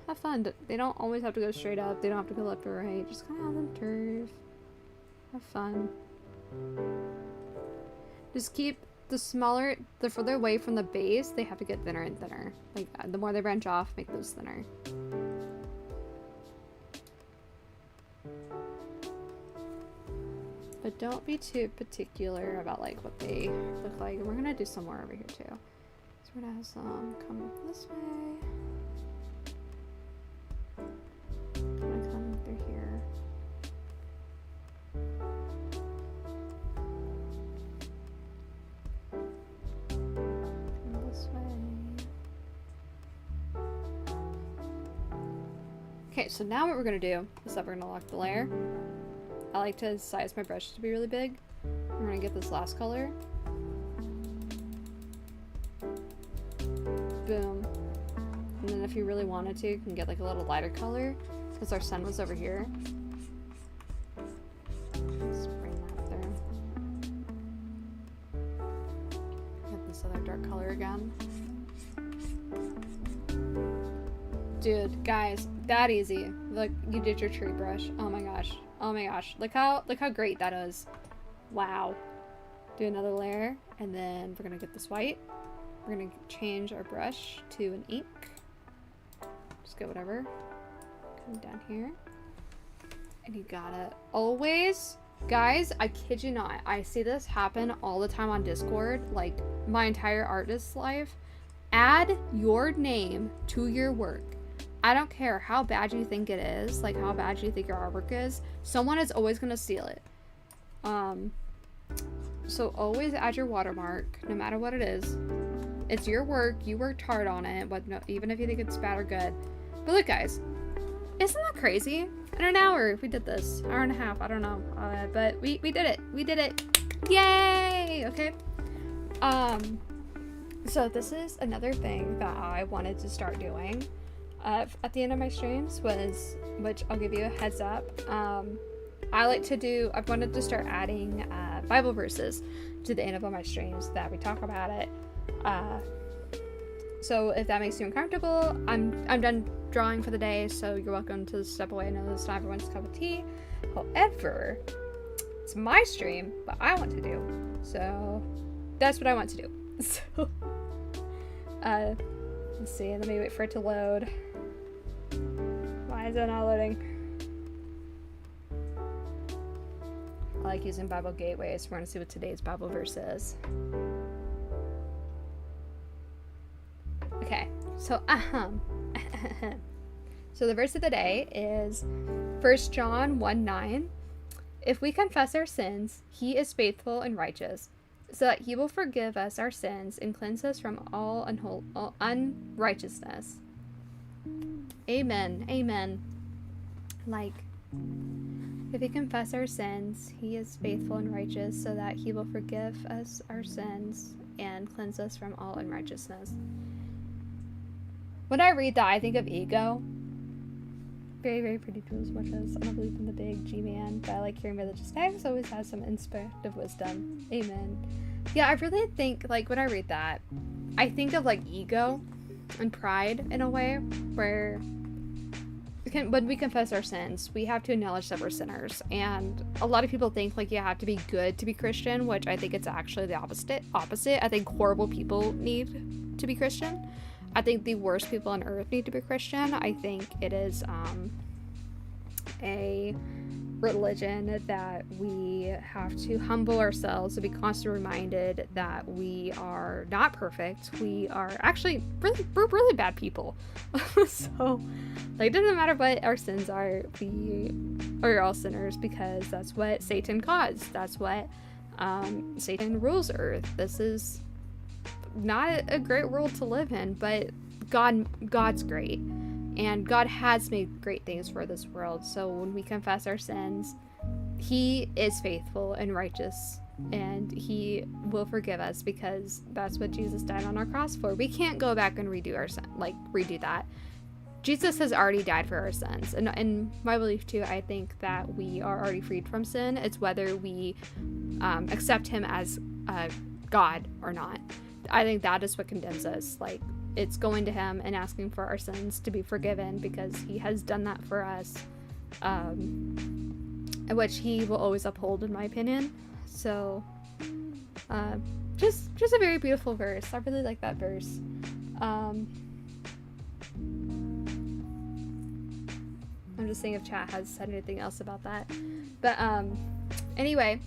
have fun. They don't always have to go straight up. They don't have to go left or right. Just kind of have them curve. Have fun. Just keep the further away from the base, they have to get thinner and thinner. Like the more they branch off, make those thinner. But don't be too particular about like what they look like. And we're gonna do some more over here too. So we're gonna have some come this way. Gonna come through here. Come this way. Okay, so now what we're gonna do is that we're gonna lock the layer. I like to size my brush to be really big. I'm gonna get this last color. Boom. And then if you really wanted to, you can get like a little lighter color because our sun was over here. Let's bring that there. Get this other dark color again. Dude, guys, that easy. Look, you did your tree brush. Oh my gosh. Oh my gosh. Look how great that is. Wow. Do another layer, and then we're gonna get this white. We're gonna change our brush to an ink. Just get whatever. Come down here. And you gotta always, guys, I kid you not, I see this happen all the time on Discord, like my entire artist life. Add your name to your work. I don't care how bad you think it is, like how bad you think your artwork is, someone is always gonna steal it. So always add your watermark, no matter what it is. It's your work, you worked hard on it, but no, even if you think it's bad or good. But look guys, isn't that crazy? In an hour we did this, hour and a half, I don't know. But we did it, Yay! Okay. So this is another thing that I wanted to start doing. At the end of my streams which I'll give you a heads up, I wanted to start adding Bible verses to the end of all my streams that we talk about it. So if that makes you uncomfortable, I'm done drawing for the day, so you're welcome to step away. I know it's not everyone's cup of tea. However, it's my stream, but I want to do. So that's what I want to do. So let's see, let me wait for it to load. Why is it not loading? I like using Bible Gateway, so we're gonna see what today's Bible verse is. Okay, so so the verse of the day is 1 John 1:9. If we confess our sins, he is faithful and righteous, so that he will forgive us our sins and cleanse us from all unrighteousness. Amen. Amen. Like, if we confess our sins, he is faithful and righteous, so that he will forgive us our sins and cleanse us from all unrighteousness. When I read that, I think of ego. Very, very pretty tools, which is, I don't believe in the big G-man, but I like hearing religious texts. Always has some inspirative wisdom. Amen. Yeah, I really think, like, when I read that, I think of, like, ego and pride in a way, where when we confess our sins, we have to acknowledge that we're sinners. And a lot of people think, like, you have to be good to be Christian, which I think it's actually the opposite. I think horrible people need to be Christian. I think the worst people on earth need to be Christian. I think it is a religion that we have to humble ourselves to be constantly reminded that we are not perfect. We are actually we're really bad people. So, like, it doesn't matter what our sins are, we are all sinners, because that's what Satan caused. That's what Satan rules earth. This is not a great world to live in, but God's great. And God has made great things for this world. So when we confess our sins, he is faithful and righteous, and he will forgive us, because that's what Jesus died on our cross for. We can't go back and redo that. Jesus has already died for our sins. And in my belief too, I think that we are already freed from sin. It's whether we accept him as God or not. I think that is what condemns us. Like, it's going to him and asking for our sins to be forgiven, because he has done that for us, which he will always uphold, in my opinion. So just a very beautiful verse. I really like that verse. I'm just seeing if chat has said anything else about that, but anyway,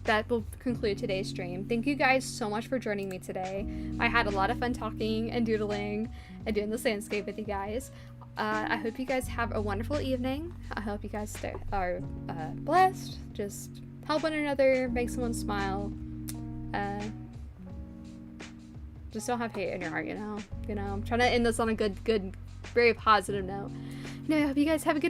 that will conclude today's stream. Thank you guys so much for joining me today. I had a lot of fun talking and doodling and doing this landscape with you guys. I hope you guys have a wonderful evening. I hope you guys are blessed. Just help one another, make someone smile. Just don't have hate in your heart, you know? I'm trying to end this on a good, very positive note. I hope you guys have a good